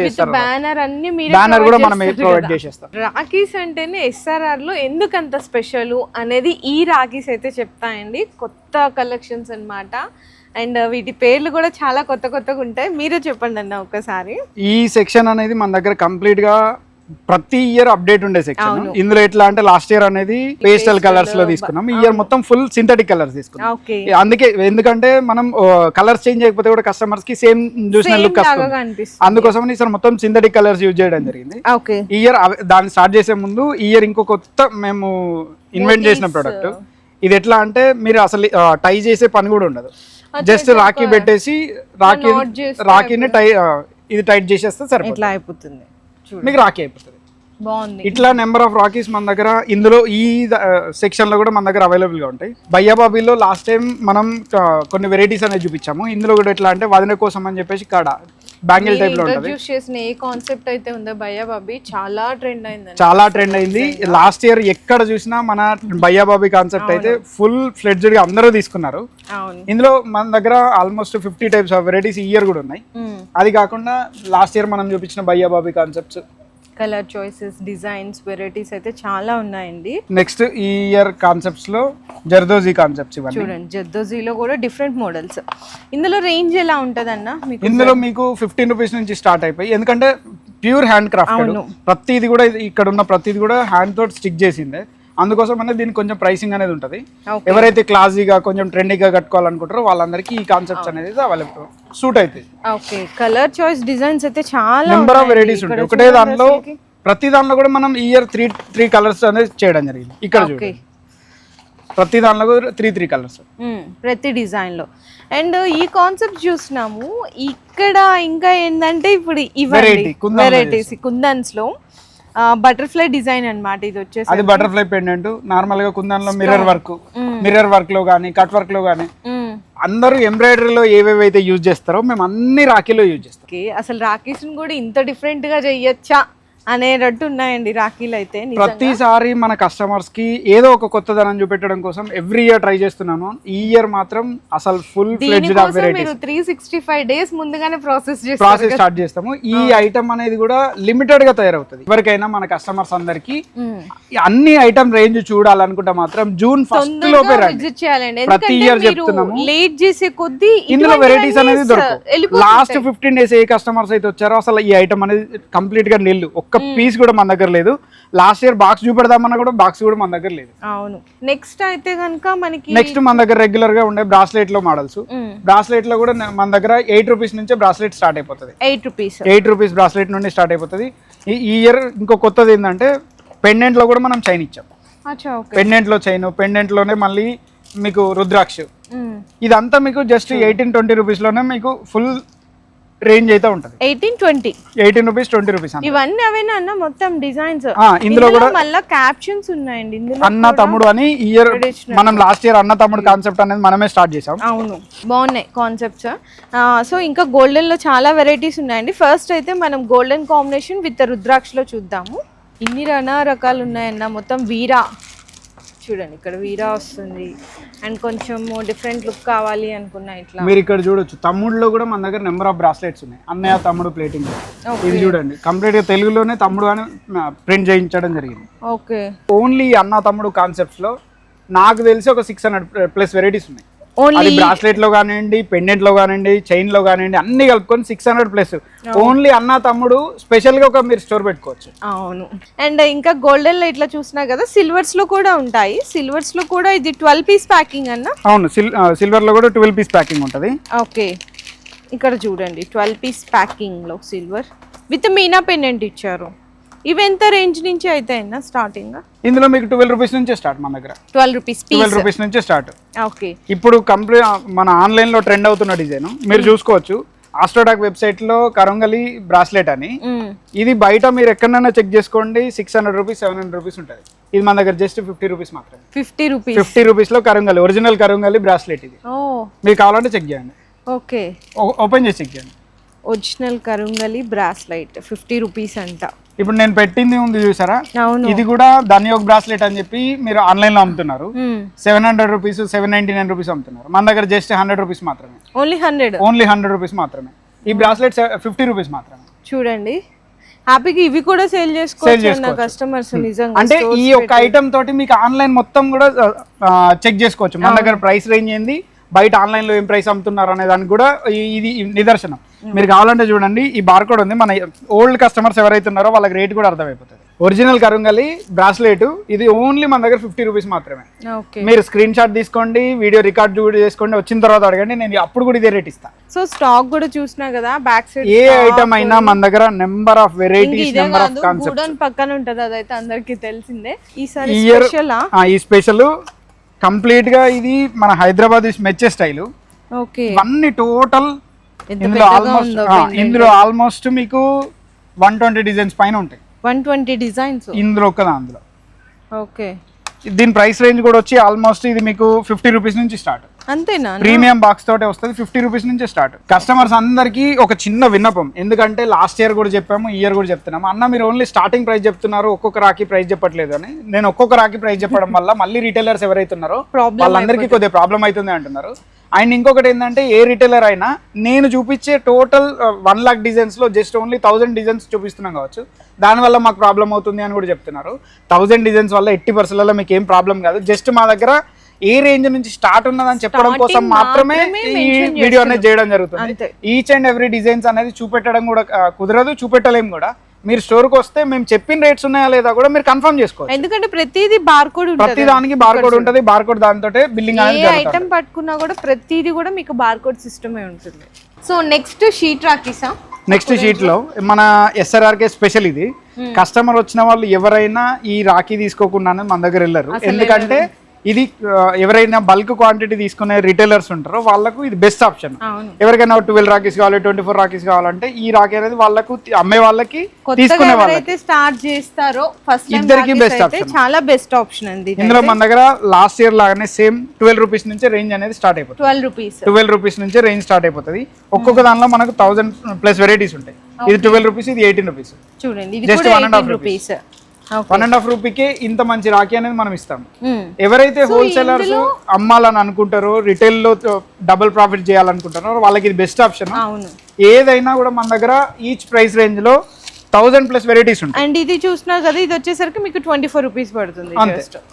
బ్యానర్ కూడా మనం ప్రొవైడ్ చేసేస్తాం. రాఖీస్ అంటేనే ఎస్ఆర్ఆర్ లో ఎందుకు అంత స్పెషల్ అనేది ఈ రాఖీస్ అయితే చెప్తాయండి. కొత్త కలెక్షన్స్ అన్నమాట. అండ్ వీటి పేర్లు కూడా చాలా కొత్తగా ఉంటాయి. మీరే చెప్పండి అన్న ఒకసారి. ఈ సెక్షన్ అనేది మన దగ్గర కంప్లీట్ గా ప్రతి ఇయర్ అప్డేట్ ఉండే సెక్షన్. ఇందులో ఎట్లా అంటే లాస్ట్ ఇయర్ అనేది పేస్టల్ కలర్స్ లో తీసుకున్నాం, ఈ ఇయర్ మొత్తం ఫుల్ సింథటిక్ కలర్స్ తీసుకున్నాం. ఎందుకంటే మనం కలర్స్ చేంజ్ అయిపోతే కూడా కస్టమర్స్ కి సేమ్ చూసిన లుక్ వస్తుంది. అందుకోసం ఈసారి మొత్తం సింథటిక్ కలర్స్ యూజ్ చేయడం జరిగింది. ఈ ఇయర్ దాన్ని స్టార్ట్ చేసే ముందు ఈ ఇయర్ ఇంకో కొత్త మేము ఇన్వెంట్ చేసిన ప్రోడక్ట్. ఇది ఎట్లా అంటే మీరు అసలు టై చేసే పని కూడా ఉండదు, జస్ట్ రాఖీ పెట్టేసి రాఖీని ఇది టైట్ చేసేస్తే సరిపోతుంది, మీకు రాఖీ అయిపోతుంది. ఇట్లా నెంబర్ ఆఫ్ రాఖీస్ మన దగ్గర ఇందులో ఈ సెక్షన్ లో కూడా మన దగ్గర అవైలబుల్ గా ఉంటాయి. భయ్యాబాబీలో లాస్ట్ టైం మనం కొన్ని వెరైటీస్ అనేది చూపించాము. ఇందులో కూడా ఎట్లా అంటే వదిన కోసం అని చెప్పేసి కాడ బ్యాంగిల్ టైప్ లో ఉంటుంది. ఏ కాన్సెప్ట్ అయితే ఉందో భయ్యాబాబీ చాలా ట్రెండ్ అయింది. లాస్ట్ ఇయర్ ఎక్కడ చూసినా మన భయ్యాబాబీ కాన్సెప్ట్ అయితే ఫుల్ ఫ్లెడ్జ్డ్ గా అందరూ తీసుకున్నారు. ఇందులో మన దగ్గర ఆల్మోస్ట్ 50 టైప్స్ ఆఫ్ వెరైటీస్ ఈ ఇయర్ కూడా ఉన్నాయి. అది కాకుండా లాస్ట్ ఇయర్ మనం చూపించిన భయ్యాబాబీ concepts colour choices, designs, varieties అయితే చాలా ఉన్నాయండి. నెక్స్ట్ ఈ ఇయర్ కాన్సెప్ట్స్ లో జర్దోజీ కాన్సెప్ట్స్ ఇవన్నీ చూడండి, జర్దోజీలో కూడా డిఫరెంట్ మోడల్స్. ఇందులో రేంజ్ ఎలా ఉంటదన్న మీకు? ఇందులో మీకు 15 రూపీస్ నుంచి స్టార్ట్ అయిపోయి, ఎందుకంటే ప్యూర్ హ్యాండ్ క్రాఫ్ట్, ప్రతిది కూడా ఇక్కడ ఉన్న ప్రతిది కూడా హ్యాండ్ తోటి స్టిక్ చేసిందే, అందుకోసం అనేది దీనికి కొంచెం ప్రైసింగ్ అనేది ఉంటుంది. ఎవరైతే క్లాసీగా కొంచెం ట్రెండీగా కట్టుకోవాలనుకుంటారో వాళ్ళందరికీ ఈ కాన్సెప్ట్స్ అనేది అవైలబుల్ సూట్ అవుతాయి. ఓకే, కలర్ చాయిస్, డిజైన్స్ అయితే చాలా నెంబర్ ఆఫ్ వెరైటీస్ ఉంటాయి. ఒకటే దాంట్లో ప్రతి దాంట్లో కూడా మనం ఈ ఇయర్ త్రీ కలర్స్ అనేది చేయడం జరిగింది. ఇక్కడ చూడండి, ప్రతి దాంట్లో కూడా త్రీ కలర్స్ ప్రతి డిజైన్ లో. అండ్ ఈ కాన్సెప్ట్ చూసినాము ఇక్కడ. ఇంకా ఏంటంటే ఇప్పుడు ఇవన్నీ వెరైటీస్ కుందన్స్ లో బటర్ఫ్లై డిజైన్ అన్నమాట. ఇది వచ్చేసి అది బటర్ఫ్లై పెండెంట్. నార్మల్ గా కుందన్ లో మిర్రర్ వర్క్ లో గానీ, కట్ వర్క్ లో గానీ, అందరూ ఎంబ్రాయిడరీలో ఏవేవైతే యూజ్ చేస్తారో మేము అన్ని రాఖీలో యూజ్ చేస్తాం. అసలు రాఖీస్ కూడా ఇంత డిఫరెంట్ గా చెయ్యొచ్చా అనేటట్టు ఉన్నాయండి రాఖీలు అయితే. ప్రతిసారి మన కస్టమర్స్ కి ఏదో ఒక కొత్తదనం చూపెట్టడం కోసం ఎవ్రీ ఇయర్ ట్రై చేస్తున్నాను. ఈ ఇయర్ మాత్రం అసలు full fledged of varieties. 365 days ముందుగానే ప్రాసెస్ స్టార్ట్ చేస్తాము. ఈ ఐటమ్ అనేది కూడా లిమిటెడ్ గా తయారవుతుంది. ఎవరికైనా మన కస్టమర్స్ అందరికి అన్ని ఐటమ్ రేంజ్ చూడాలనుకుంటే మాత్రం జూన్ 1st లోపే రండి. ప్రతి ఇయర్ చెప్తున్నాము, లేట్ చేసే కొద్దీ ఇందులో వెరైటీస్ అనేది దొరకవు. లాస్ట్ 15 డేస్ ఏ కస్టమర్స్ అయితే వచ్చారో అసలు ఈ ఐటమ్ అనేది కంప్లీట్ గా నిల్లు, ఒక్క పీస్ కూడా మన దగ్గర లేదు. లాస్ట్ ఇయర్ బాక్స్ చూపెడదామన్నా కూడా బాక్స్ కూడా మన దగ్గర లేదు. అవును. నెక్స్ట్ అయితే కనుక మనకి నెక్స్ట్ మన దగ్గర రెగ్యులర్ గా ఉండే బ్రాస్లెట్ లో మోడల్స్. బ్రాస్లెట్ లో కూడా మన దగ్గర 8 రూపీస్ నుంచి బ్రాస్లెట్ స్టార్ట్ అయిపోతుంది. 8 రూపీస్ బ్రాస్లెట్ నుండి స్టార్ట్ అయిపోతుంది. ఈ ఇయర్ ఇంకో కొత్తది ఏంటంటే పెండెంట్ లో కూడా మనం చైన్ ఇచ్చాం. పెండెంట్ లో చైన్, పెండెంట్ లోనే మళ్ళీ మీకు రుద్రాక్ష. ఇదంతా మీకు జస్ట్ 18-20 రూపీస్ లోనే మీకు ఫుల్ రేంజ్ అయితే ఉంటుంది. 18 రూపీస్ 20 రూపీస్ ఇవన్నీ అవేనా అన్న మొత్తం డిజైన్స్? ఇందులో కూడా మళ్ళీ క్యాప్షన్స్ ఉన్నాయండి. ఇందులో అన్న తమ్ముడు అని ఇయర్ మనం లాస్ట్ ఇయర్ అన్న తమ్ముడు కాన్సెప్ట్ అనేది మనమే స్టార్ట్ చేసాం. అవును, బాగున్నాయి కాన్సెప్ట్స్. సో ఇంకా గోల్డెన్ లో చాలా వెరైటీస్ ఉన్నాయండి. ఫస్ట్ అయితే మనం గోల్డెన్ కాంబినేషన్ విత్ రుద్రాక్ష లో చూద్దాము. ఇన్ని రకాలు ఉన్నాయన్న. మొత్తం వీరా చూడండి, ఇక్కడ వీరా వస్తుంది. అండ్ కొంచెం డిఫరెంట్ లుక్ కావాలి అనుకున్నా ఇట్లా మీరు ఇక్కడ చూడొచ్చు. తమ్ముడులో కూడా మన దగ్గర నెంబర్ ఆఫ్ బ్రాస్లెట్స్ ఉన్నాయి. అన్నయ్య తమ్ముడు ప్లేటింగ్. ఇది చూడండి, కంప్లీట్ గా తెలుగులోనే తమ్ముడు అని ప్రింట్ చేయించడం జరిగింది. ఓకే, ఓన్లీ అన్న తమ్ముడు కాన్సెప్ట్స్ లో నాకు తెలిసి ఒక 600+ వెరైటీస్ ఉన్నాయి. అది బ్రాస్లెట్ లో కానివ్వండి, పెండెంట్ లో కానివ్వండి, చైన్ లో కానివ్వండి, అన్ని కలుపుకొని 600+. ఓన్లీ అన్న తమ్ముడు స్పెషల్ గా ఒక మీరు స్టోర్ పెట్టుకోవచ్చు. అవును. అండ్ ఇంకా గోల్డెన్ లో ఇట్లా చూసినా కదా, సిల్వర్స్ లో కూడా ఉంటాయి. సిల్వర్స్ లో కూడా ఇది 12 పీస్ ప్యాకింగ్ అన్న. అవును, సిల్వర్ లో కూడా 12 పీస్ ప్యాకింగ్ ఉంటది. ఓకే, ఇక్కడ చూడండి 12 పీస్ ప్యాకింగ్ లో సిల్వర్ విత్ మీనా పెండెంట్ ఇచ్చారు. ఇవి ఎంత రేంజ్ నుంచి అయితే స్టార్టింగ్? ఇందులో మీకు 12 రూపీస్ నుంచి స్టార్ట్. మన దగ్గర 12 రూపీస్ నుంచి స్టార్ట్. ఓకే, ఇప్పుడు కంప్లీట్ మన ఆన్లైన్ లో ట్రెండ్ అవుతున్న డిజైన్ మీరు చూసుకోవచ్చు. ఆస్ట్రోడాక్ వెబ్సైట్ లో కరంగలి బ్రాస్లెట్ అని, ఇది బయట మీరు ఎక్కడైనా చెక్ చేసుకోండి 600 రూపీస్ 700 రూపీస్ ఉంటుంది. ఇది మన దగ్గర జస్ట్ 50 రూపీస్ మాత్రమే. 50 రూపీస్ లో కరంగలి, ఒరిజినల్ కరంగలి బ్రాస్లెట్. ఇది మీరు కావాలంటే చెక్ చేయండి. ఓకే, ఓపెన్ చేసి చెక్ చేయండి. ఒరిజినల్ కరంగలి బ్రాస్లెట్ 50 రూపీస్ అంట. ఇప్పుడు నేను పెట్టింది ఉంది చూసారా, ఇది కూడా ధన్యోగ్ బ్రాస్లెట్ అని చెప్పి మీరు ఆన్లైన్ లో అమ్ముతున్నారు. 700 రూపీస్ 799 రూపీస్ అమ్ముతున్నారు. మన దగ్గర జస్ట్ 100 రూపీస్ మాత్రమే. ఓన్లీ 100 రూపీస్ మాత్రమే. ఈ బ్రాస్లెట్ 50 రూపీస్ మాత్రమే. చూడండి, హ్యాపీగా ఇవి కూడా సేల్ చేసుకోవచ్చు కస్టమర్స్. నిజంగా అంటే ఈ ఒక ఐటమ్ తోటి మీకు ఆన్లైన్ మొత్తం కూడా చెక్ చేసుకోవచ్చు. మన దగ్గర ప్రైస్ రేంజ్ ఏంది, బయట ఆన్లైన్ లో ఏం ప్రైస్ అమ్ముతున్నారు అనే దానికి కూడా ఇది నిదర్శనం. మీరు కావాలంటే చూడండి, ఈ బార్ కోడ్ ఉంది. మన ఓల్డ్ కస్టమర్స్ ఎవరైతే ఉన్నారో వాళ్ళకి రేట్ కూడా అర్థమైపోతుంది. ఒరిజినల్ కరంగలి బ్రాస్లెట్ ఇది ఓన్లీ మన దగ్గర 50 రూపీస్ మాత్రమే. మీరు స్క్రీన్ షాట్ తీసుకోండి, వీడియో రికార్డ్ చేసుకోండి, వచ్చిన తర్వాత అడగండి, నేను అప్పుడు కూడా ఇదే రేట్ ఇస్తాను. సో స్టాక్ కూడా చూసినా కదా, బ్యాక్ సైడ్ ఏ ఐటమ్ అయినా మన దగ్గర number of varieties, number of concepts పక్కన ఉంటది. అదైతే అందరికీ తెలిసిందే. ఈ స్పెషల్ కంప్లీట్ గా ఇది మన హైదరాబాద్ మెచ్చే స్టైల్. ఇవన్నీ టోటల్ ఇందులో ఆల్మోస్ట్ మీకు 120 డిజైన్స్ పైన ఉంటాయి. 120 డిజైన్స్ ఇందులో అందులో. ఓకే, దీని ప్రైస్ రేంజ్ కూడా వచ్చి ఆల్మోస్ట్ ఇది మీకు 50 రూపీస్ నుంచి స్టార్ట్. అంతేనా? ప్రీమియం బాక్స్ తోటే వస్తుంది. 50 రూపీస్ నుంచి స్టార్ట్. కస్టమర్స్ అందరికి ఒక చిన్న విన్నపం, ఎందుకంటే లాస్ట్ ఇయర్ కూడా చెప్పాము, ఈ ఇయర్ కూడా చెప్తున్నాము. అన్న మీరు ఓన్లీ స్టార్టింగ్ ప్రైస్ చెప్తున్నారు, ఒక్కొక్క రాఖీ ప్రైస్ చెప్పట్లేదు అని. నేను ఒక్కొక్క రాఖీ ప్రైస్ చెప్పడం వల్ల మళ్ళీ రిటైలర్స్ ఎవరైతే ఉన్నారో వాళ్ళందరికీ కొద్దిగా ప్రాబ్లం అవుతుంది అంటున్నారు. అండ్ ఇంకొకటి ఏంటంటే ఏ రిటైలర్ అయినా నేను చూపించే టోటల్ 1 lakh డిజైన్స్ లో జస్ట్ ఓన్లీ 1000 డిజైన్స్ చూపిస్తున్నాం కావచ్చు, దానివల్ల మాకు ప్రాబ్లం అవుతుంది అని కూడా చెప్తున్నారు. 1000 డిజైన్స్ వల్ల 80% మీకు ఏం ప్రాబ్లం కాదు. జస్ట్ మా దగ్గర ఏ రేంజ్ నుంచి స్టార్ట్ ఉన్నదని చెప్పడం కోసం మాత్రమే ఈ వీడియో అనేది చేయడం జరుగుతుంది. ఈచ్ అండ్ ఎవ్రీ డిజైన్స్ అనేది చూపెట్టడం కూడా కుదరదు, చూపెట్టలేము కూడా. మీరు స్టోర్కి వస్తే మేము చెప్పిన రేట్స్ ఉన్నాయా లేదా కూడా మీరు కన్ఫర్మ్ చేసుకోవచ్చు. ఎందుకంటే ప్రతిదీ బార్కోడ్ ఉంటుంది, ప్రతి దానికి బార్కోడ్ ఉంటుంది. బార్కోడ్ దాంతో బిల్లింగ్ అనేది ఐటమ్ పట్టుకున్నా కూడా ప్రతిదీ కూడా మీకు బార్కోడ్ సిస్టమే ఉంటుంది. సో నెక్స్ట్ షీట్ రాకీసా. నెక్స్ట్ షీట్ లో మన SRRK స్పెషల్ ఇది. కస్టమర్ వచ్చిన వాళ్ళు ఎవరైనా ఈ రాఖీ తీసుకోకుండానే మన దగ్గర వెళ్ళరు. ఎందుకంటే ఇది ఎవరైనా బల్క్ క్వాంటిటీ తీసుకునే రిటైలర్స్ ఉంటారో వాళ్ళకు ఇది బెస్ట్ ఆప్షన్. ఎవరికైనా 12 రాకీస్ కావాలి, 24 రాకీస్ కావాలంటే ఈ రాఖీ అనేది వాళ్ళకు అమ్మే వాళ్ళకి తీసుకునే వాళ్ళకి స్టార్ట్ చేస్తారో ఫస్ట్ ఇద్దరికి బెస్ట్ ఆప్షన్, చాలా బెస్ట్ ఆప్షన్ అండి. ఇందులో మన దగ్గర లాస్ట్ ఇయర్ లాగానే సేమ్ 12 రూపీస్ నుంచి రేంజ్ అనేది స్టార్ట్ అయిపోతుంది. 12 రూపీస్ నుంచి రేంజ్ స్టార్ట్ అయిపోతుంది. ఒక్కొక్క దానిలో మనకు 1000+ వెరైటీస్ ఉంటాయి. ఇది 12 రూపీస్, ఇది 18 రూపీస్. చూడండి జస్ట్ 1.5 రూపీస్. 1.5 రూపీకే ఇంత మంచి రాఖీ అనేది మనం ఇస్తాం. ఎవరైతే హోల్సేలర్స్ అమ్మాలని అనుకుంటారో, రిటైల్ లో డబుల్ ప్రాఫిట్ చేయాలనుకుంటారో వాళ్ళకి ఇది బెస్ట్ ఆప్షన్. ఏదైనా కూడా మన దగ్గర ఈచ్ ప్రైస్ రేంజ్ లో 1000+ వెరైటీస్ ఉంటాయి. అండ్ ఇది చూస్తున్నారు కదా, ఇది వచ్చేసరికి మీకు 24 రూపీస్ పడుతుంది.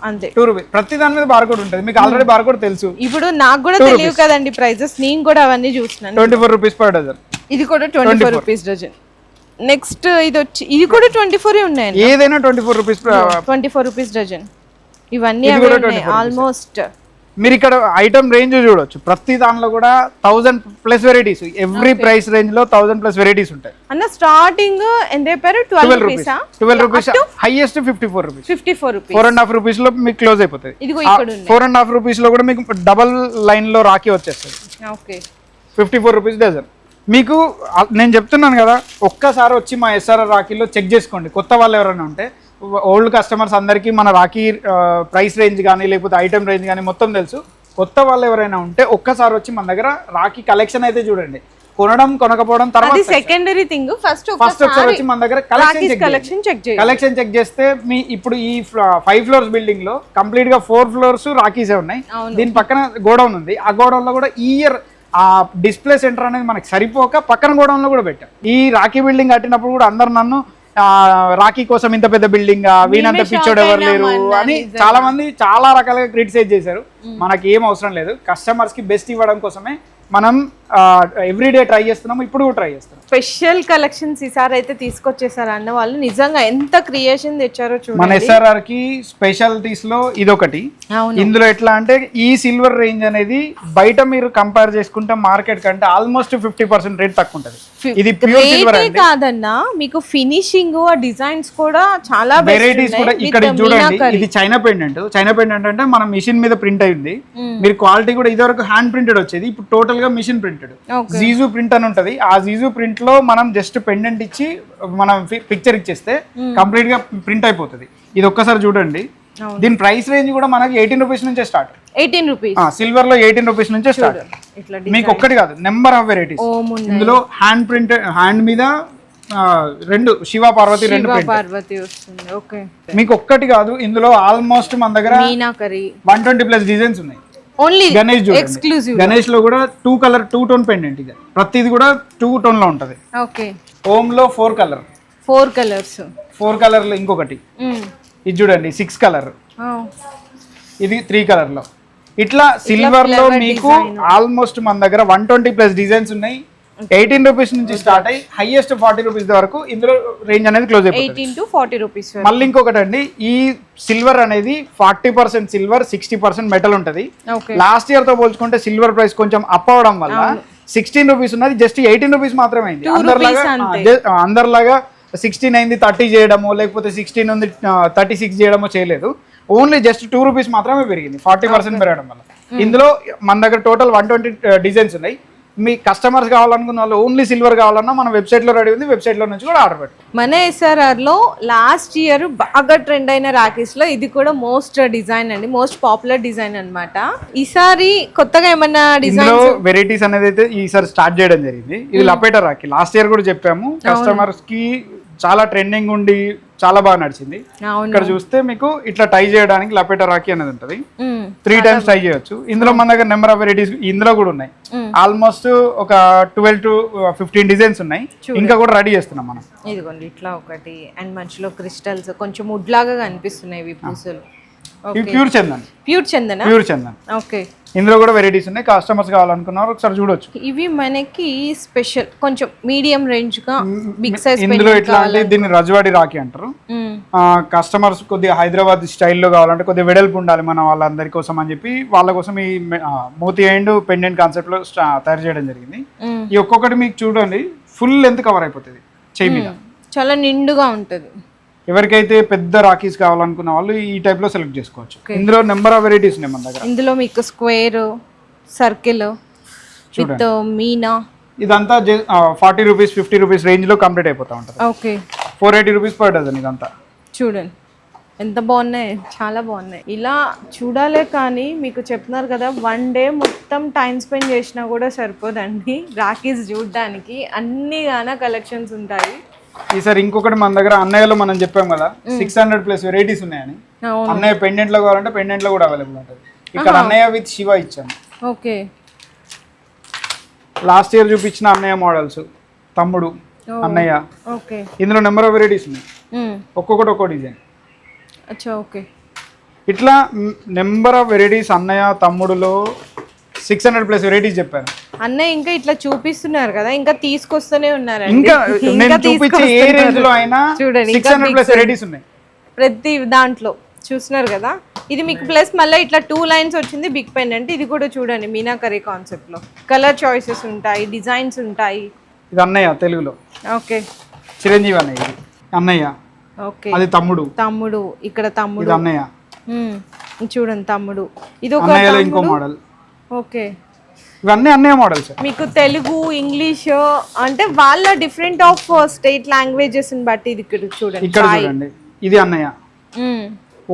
అంతే 2 రూపీస్. ప్రతి దాని మీద బార్కోడ్ ఉంటుంది. మీకు ఆల్రెడీ బార్కోడ్ తెలుసు. ఇప్పుడు నాకు కూడా తెలియదు కదండి ప్రైజెస్, నేను కూడా అవన్నీ చూస్తున్నాను. 24 రూపీస్ పర్ డజన్. ఇది కూడా 24 రూపీస్ డజన్. నెక్స్ట్ ఇది వచ్చి ఇది కూడా 24 ఉన్నాయి. ఏదైనా 24 రూపీస్. 24 rupees dozen. ఇవన్నీ ఆల్మోస్ట్ మీరు ఇక్కడ ఐటమ్ రేంజ్ చూడొచ్చు. ప్రతి దానిలో కూడా 1000+ వెరైటీస్. ఎవ్రీ ప్రైస్ రేంజ్ లో 1000+ వెరైటీస్ ఉంటాయి. అన్న స్టార్టింగ్ ఎంత చెప్పారు? 12 rupees. 12 rupees. Highest 54 rupees. 54 rupees. 4.5 rupees లో మీకు క్లోజ్ అయిపోతుంది. 4.5 రూపీస్ లో కూడా మీకు డబల్ లైన్ లో రాఖీ వచ్చేస్తుంది. ఓకే. 54 rupees dozen. మీకు నేను చెప్తున్నాను కదా, ఒక్కసారి వచ్చి మా SRR రాఖీలో చెక్ చేసుకోండి. కొత్త వాళ్ళు ఎవరైనా ఉంటే, ఓల్డ్ కస్టమర్స్ అందరికీ మన రాఖీ ప్రైస్ రేంజ్ కానీ లేకపోతే ఐటమ్ రేంజ్ కానీ మొత్తం తెలుసు. కొత్త వాళ్ళు ఎవరైనా ఉంటే ఒక్కసారి వచ్చి మన దగ్గర రాఖీ కలెక్షన్ అయితే చూడండి. కొనడం కొనకపోవడం తర్వాత సెకండరీ థింగ్. ఫస్ట్ ఒకసారి వచ్చి మన దగ్గర కలెక్షన్ చెక్ చేస్తే మీ ఇప్పుడు ఈ 5 ఫ్లోర్స్ బిల్డింగ్ లో కంప్లీట్ గా 4 ఫ్లోర్స్ రాఖీసే ఉన్నాయి. దీని పక్కన గోడౌన్ ఉంది. ఆ గోడౌన్ లో కూడా ఈ ఇయర్ ఆ డిస్ప్లే సెంటర్ అనేది మనకి సరిపోక పక్కన గోడౌన్ లో కూడా పెట్టాం. ఈ రాఖీ బిల్డింగ్ కట్టినప్పుడు కూడా అందరు నన్ను రాఖీ కోసం ఇంత పెద్ద బిల్డింగ్, వీనంత పిచ్చోడు ఎవరు లేరు అని చాలా మంది చాలా రకాలుగా క్రిటిసైజ్ చేశారు. మనకి ఏం అవసరం లేదు. కస్టమర్స్ కి బెస్ట్ ఇవ్వడం కోసమే మనం ఎవ్రీడే ట్రై చేస్తున్నాము. ఇప్పుడు కూడా ట్రై చేస్తున్నాం. స్పెషల్ కలెక్షన్స్ ఈసారి అయితే తీసుకొచ్చేసారు అన్న వాళ్ళు. నిజంగా ఎంత క్రియేషన్ తెచ్చారో చూడండి. మన SRR కి స్పెషాలిటీస్ లో ఇదొకటి. ఇందులో ఎట్లా అంటే ఈ సిల్వర్ రేంజ్ అనేది బయట మీరు కంపేర్ చేసుకుంటే మార్కెట్ కంటే ఆల్మోస్ట్ 50% రేట్ తక్కువ ఉంటుంది. ఇది ప్యూర్ సిల్వర్ కాదన్నా, మీకు ఫినిషింగ్ డిజైన్స్ కూడా చాలా వెరైటీస్ కూడా ఇక్కడ చూడండి. ఇది చైనా పెండెంట్. చైనా పెండెంట్ అంటే మన మిషన్ మీద ప్రింట్ అయింది. మీరు క్వాలిటీ కూడా ఇదివరకు హ్యాండ్ ప్రింటెడ్ వచ్చేది, ఇప్పుడు టోటల్ గా మిషన్ ప్రింటెడ్. జీజు ప్రింట్ అని ఉంటది. ఆ జీజు ప్రింట్ లో మనం జస్ట్ పెండెంట్ ఇచ్చి మనం పిక్చర్ ఇచ్చేస్తే కంప్లీట్ గా ప్రింట్ అయిపోతుంది. ఇది ఒక్కసారి చూడండి. దీని ప్రైస్ రేంజ్ కూడా మనకి 18 రూపీస్ నుంచే స్టార్ట్. 18 రూపీస్. సిల్వర్ లో 18 రూపీస్ నుంచే స్టార్ట్. మీకు ఒక్కటి కాదు, నెంబర్ ఆఫ్ వెరైటీస్. ఇందులో హ్యాండ్ ప్రింట్, హ్యాండ్ మీద 2 శివ పార్వతి 2 పార్వతి వస్తుంది. ఓకే. మీకు ఒక్కటి కాదు, ఇందులో ఆల్మోస్ట్ మన దగ్గర 120+ డిజైన్స్ ఉన్నాయి. Only Ganesh exclusive. గణేష్ లో కూడా 2 టోన్ పెండెంట్. ఇది ప్రతిది కూడా 2 టోన్ లో ఉంటది. ఓకే. ఓం లో 4 కలర్స్. 4 కలర్ లో ఇంకొకటి. ఇది చూడండి 6 కలర్. ఇది 3 కలర్ లో. ఇట్లా సిల్వర్ లో మీకు ఆల్మోస్ట్ మన దగ్గర 120+ డిజైన్స్ ఉన్నాయి. 18 రూపీస్ నుంచి స్టార్ట్ అయ్యి హైయెస్ట్ 40 రూపీస్ వరకు ఇందులో రేంజ్ అనేది క్లోజ్ అయిపోతుంది. 18 to 40 రూపీస్. మళ్ళీ ఇంకొకటి అండి, ఈ సిల్వర్ అనేది 40% సిల్వర్, 60% మెటల్ ఉంటది. లాస్ట్ ఇయర్ తో పోల్చుకుంటే సిల్వర్ ప్రైస్ కొంచెం అప్ అవడం వల్ల 16 రూపీస్ ఉన్నది జస్ట్ 18 రూపీస్ మాత్రమే అయింది. అందరిలాగా 16 అయింది 30 చేయడమో లేకపోతే 16 ఉంది 36 చేయడమో చేయలేదు. ఓన్లీ జస్ట్ 2 రూపీస్ మాత్రమే పెరిగింది 40% పెరగడం వల్ల. ఇందులో మన దగ్గర టోటల్ 120 డిజైన్స్ ఉన్నాయి. మీ కస్టమర్స్ కావాలనుకున్న వాళ్ళు ఓన్లీ సిల్వర్ కావాలన్నా మన వెబ్సైట్ లో రెడీ ఉంది. వెబ్సైట్ లో నుంచి కూడా ఆర్డర్ పెట్టు. మన SRR లో లాస్ట్ ఇయర్ బాగా ట్రెండ్ అయిన రాఖీస్ లో ఇది కూడా మోస్ట్ డిజైన్ అండి, మోస్ట్ పాపులర్ డిజైన్ అన్నమాట. ఈసారి కొత్తగా ఏమన్నా డిజైన్ వెరైటీస్ అనేది అయితే ఈసారి స్టార్ట్ చేయడం జరిగింది. ఇది లపేట రాఖీ. లాస్ట్ ఇయర్ కూడా చెప్పాము, కస్టమర్స్ కి చాలా ట్రెండింగ్ ఉండి చాలా బాగా నడిచింది. ఇక్కడ చూస్తే మీకు ఇట్లా టై చేయడానికి లపేట రాఖీ అనేది ఉంటుంది. 3 times టై చేయొచ్చు. ఇందులో మన దగ్గర నెంబర్ ఆఫ్ వెరైటీస్ ఇందులో కూడా ఉన్నాయి. ఆల్మోస్ట్ ఒక 12 to 15 డిజైన్స్ ఉన్నాయి. ఇంకా కూడా రెడీ చేస్తున్నాం మనం. ఇదిగోండి ఇట్లా ఒకటి అండ్ మధ్యలో క్రిస్టల్స్ కొంచెం వుడ్లాగా కనిపిస్తున్నాయి ఇవి పూసలు. Pure Chandan. Pure Chandan. Okay. ఇందులో కూడా వెరైటీస్ ఉన్నాయి. కస్టమర్స్ కావాలనుకున్నారు ఒకసారి చూడొచ్చు. ఇవి మనకి స్పెషల్ కొంచెం మీడియం రేంజ్ గా బిగ్ సైజ్. ఇందులో ఎట్లా అంటే దీన్ని రజవాడి రాఖీ అంటారు. కస్టమర్స్ కొద్దిగా హైదరాబాద్ స్టైల్లో కావాలంటే కొద్దిగా వెడల్పు ఉండాలి మన వాళ్ళందరి కోసం అని చెప్పి వాళ్ళ కోసం ఈ మోతీ అండ్ పెండెంట్ కాన్సెప్ట్ లో తయారు చేయడం జరిగింది. ఈ ఒక్కొక్కటి మీకు చూడండి ఫుల్ లెంత్ కవర్ అయిపోతుంది చెయ్యి మీద. చాలా నిండుగా ఉంటది. ఎవరికైతే పెద్ద రాఖీస్ కావాలనుకున్న వాళ్ళు ఈ టైప్ లో సెలెక్ట్ చేసుకోవచ్చు. ఇందులో నెంబర్ ఆఫ్ వెరైటీస్ ఉన్నాయి మన దగ్గర. ఇందులో మీకు స్క్వేర్, సర్కిల్ విత్ మీనా ఇదంతా 40 రూపీస్ 50 రూపీస్ రేంజ్ లో కంప్లీట్ అయిపోతా ఉంటుంది. ఓకే. 480 rupees per dozen. ఇదంతా చూడండి ఎంత బాగున్నాయి, చాలా బాగున్నాయి. ఇలా చూడాలే కానీ మీకు చెప్తున్నారు కదా 1 day మొత్తం టైం స్పెండ్ చేసినా కూడా సరిపోదండి రాఖీస్ చూడడానికి. అన్ని గానా కలెక్షన్స్ ఉంటాయి. ఈసారి ఇంకొకటి మన దగ్గర అన్నయ్యలో మనం చెప్పాం కదా 600+ వెరైటీస్ ఉన్నాయని. అన్నయ్య పెండెంట్ లో కావాలంటే పెండెంట్ లో కూడా అవైలబుల్ ఉంటుంది. ఇక్కడ అన్నయ్య విత్ శివ ఇచ్చాను. ఓకే. లాస్ట్ ఇయర్ చూపించిన అన్నయ్య మోడల్స్ తమ్ముడు అన్నయ్య. ఓకే. ఇందులో నెంబర్ ఆఫ్ వెరైటీస్ ఉన్నాయి. ఒక్కొక్కటి ఒక్కో డిజైన్. అచ్చా. ఓకే. ఇట్లా నెంబర్ ఆఫ్ వెరైటీస్ అన్నయ్య తమ్ముడులో 600+ వెరైటీస్ చెప్పాను. అన్నయ్య ఇంకా ఇట్లా చూపిస్తున్నారు కదా, ఇంకా తీసుకొస్తూనే ఉన్నారు. ఇంకా నేను చూపించే ఏ రేంజ్ లో అయినా చూడండి 600+ వెరైటీస్ ఉన్నాయి ప్రతి దాంట్లో. చూస్తున్నారు కదా, ఇది మీకు ప్లస్ మళ్ళీ ఇట్లా 2 lines వచ్చింది బిగ్ పెండెంట్. ఇది కూడా చూడండి మీనాకరీ కాన్సెప్ట్ లో కలర్ చాయిసెస్ ఉంటాయి, డిజైన్స్ ఉంటాయి. ఇది అన్నయ్య తెలుగులో. ఓకే. చిరంజీవి అన్నయ్య. ఇది అన్నయ్య. ఓకే. అది తమ్ముడు. తమ్ముడు ఇక్కడ తమ్ముడు. ఇది అన్నయ్య. చూడండి తమ్ముడు. ఇది ఒక అన్నయ్యలో ఇంకో మోడల్. ఓకే. ఇవన్నీ అన్నయ్య మోడల్స్. మీకు తెలుగు, ఇంగ్లీష్ అంటే వాళ్ళ డిఫరెంట్ ఆఫ్ స్టేట్ లాంగ్వేజెస్ ని బట్టి ఇది ఇక్కడ చూడండి. ఇక్కడ చూడండి ఇది అన్నయ్య.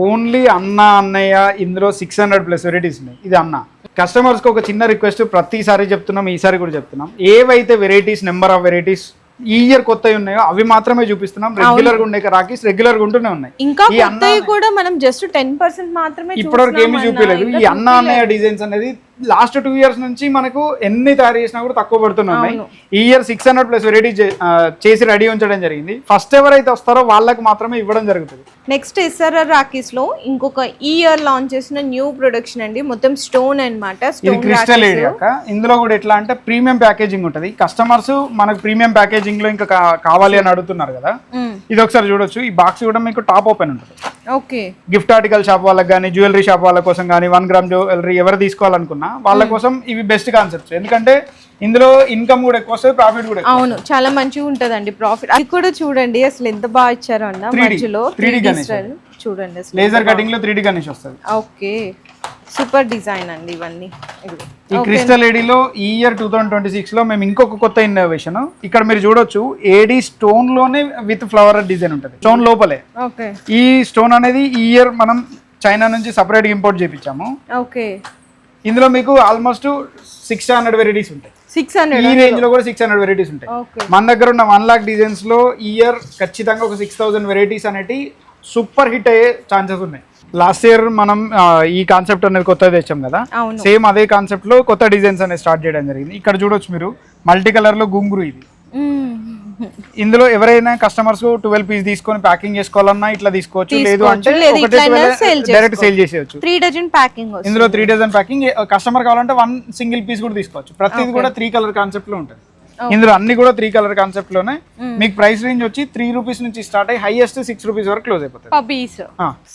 ఓన్లీ అన్నయ్య. ఇందులో 600+ వెరైటీస్ ఉన్నాయి. ఇది అన్న. కస్టమర్స్ కి ఒక చిన్న రిక్వెస్ట్, ప్రతిసారి చెప్తున్నాం, ఈసారి కూడా చెప్తున్నాం, ఏవైతే వెరైటీస్ నెంబర్ ఆఫ్ వెరైటీస్ ఈ ఇయర్ కొత్తవి ఉన్నాయో అవి మాత్రమే చూపిస్తున్నాం. రెగ్యులర్ గా ఉండే రాఖీస్ రెగ్యులర్ గా ఉంటూనే ఉన్నాయి. ఇంకా కొత్తవి కూడా మనం జస్ట్ 10% మాత్రమే ఇప్పటివరకు ఏమీ చూపించలేదు. ఈ అన్నయ్య డిజైన్స్ అనేది లాస్ట్ 2 years నుంచి మనకు ఎన్ని తయారు చేసినా కూడా తక్కువ పడుతున్నాయి. ఈ ఇయర్ 600+ వెరైటీ చేసి రెడీ ఉంచడం జరిగింది. ఫస్ట్ ఎవరైతే వస్తారో వాళ్ళకి మాత్రమే ఇవ్వడం జరుగుతుంది. నెక్స్ట్ ఎస్ఆర్ఆర్ రాఖీస్ లో ఇంకొక ఈ ఇయర్ లాంచ్ చేసిన న్యూ ప్రొడక్షన్ అండి, మొత్తం స్టోన్ అన్నమాట. ఇది క్రిస్టల్ ఏరియా. ఇందులో కూడా ఎట్లా అంటే ప్రీమియం ప్యాకేజింగ్ ఉంటది. కస్టమర్స్ మనకు ప్రీమియం ప్యాకేజింగ్ లో ఇంకా కావాలి అని అడుగుతున్నారు కదా, ఇది ఒకసారి చూడొచ్చు. ఈ బాక్స్ కూడా మీకు టాప్ ఓపెన్ ఉంటుంది. ఓకే. గిఫ్ట్ ఆర్టికల్ షాప్ వాళ్ళకి కానీ, జ్యువెలరీ షాప్ వాళ్ళ కోసం కానీ, 1 gram జ్యువెలరీ ఎవరు తీసుకోవాలనుకున్నా వాళ్ళ కోసం ఇవి బెస్ట్ కాన్సెప్ట్స్. ఎందుకంటే ఇందులో ఇన్కమ్ కూడా ఎక్కువ వస్తుంది, ప్రాఫిట్ కూడా. అవును, చాలా మంచిగా ఉంటదండి ప్రాఫిట్. అది కూడా చూడండి అసలు ఎంత బాగా ఇచ్చారో అన్న. మధ్యలో 3D గణేష్ చూడండి, లేజర్ కటింగ్ లో 3D గణేష్ వస్తుంది. ఓకే. సూపర్ డిజైన్ అండి ఇవన్నీ. ఈ క్రిస్టల్ ఏడీలో ఈ ఇయర్ 2026 లో మేము ఇంకొక కొత్త ఇన్నోవేషన్ ఇక్కడ మీరు చూడొచ్చు. ఏడీ స్టోన్ లోనే విత్ ఫ్లవర్ డిజైన్ ఉంటుంది, స్టోన్ లోపలే. ఓకే. ఈ స్టోన్ అనేది ఈ ఇయర్ మనం చైనా నుంచి సపరేట్ ఇంపోర్ట్ చేయించాము. ఓకే. ఇందులో మీకు ఆల్మోస్ట్ 600 వెరైటీస్ ఉంటాయి. 600 ఈ రేంజ్ లో కూడా 600 వెరైటీస్ ఉంటాయి. మన దగ్గర ఉన్న 1 lakh డిజైన్స్ లో ఈ ఇయర్ ఖచ్చితంగా ఒక 6000 వెరైటీస్ అనేటి సూపర్ హిట్ అయ్యే ఛాన్సెస్ ఉన్నాయి. లాస్ట్ ఇయర్ మనం ఈ కాన్సెప్ట్ అనేది కొత్తగా తెచ్చాం కదా, సేమ్ అదే కాన్సెప్ట్ లో కొత్త డిజైన్స్ అనేది స్టార్ట్ చేయడం జరిగింది. ఇక్కడ చూడొచ్చు మీరు మల్టీ కలర్ లో గుంగురు. ఇది ఇందులో ఎవరైనా కస్టమర్స్ 12 పీస్ తీసుకొని ప్యాకింగ్ చేసుకోవాలన్నా ఇట్లా తీసుకోవచ్చు, లేదు అంటే డైరెక్ట్ సేల్ చేసేయచ్చు. 3 dozen ప్యాకింగ్. ఇందులో 3 dozen ప్యాకింగ్. కస్టమర్ కావాలంటే 1 single పీస్ కూడా తీసుకోవచ్చు. ప్రతిది కూడా 3 color కాన్సెప్ట్ లో ఉంటుంది. ఇందులో అన్ని కూడా 3 color కాన్సెప్ట్ లోనే. మీకు ప్రైస్ రేంజ్ వచ్చి 3 rupees నుంచి స్టార్ట్ అయ్యి హైయెస్ట్ 6 rupees వరకు క్లోజ్ అయిపోతుంది.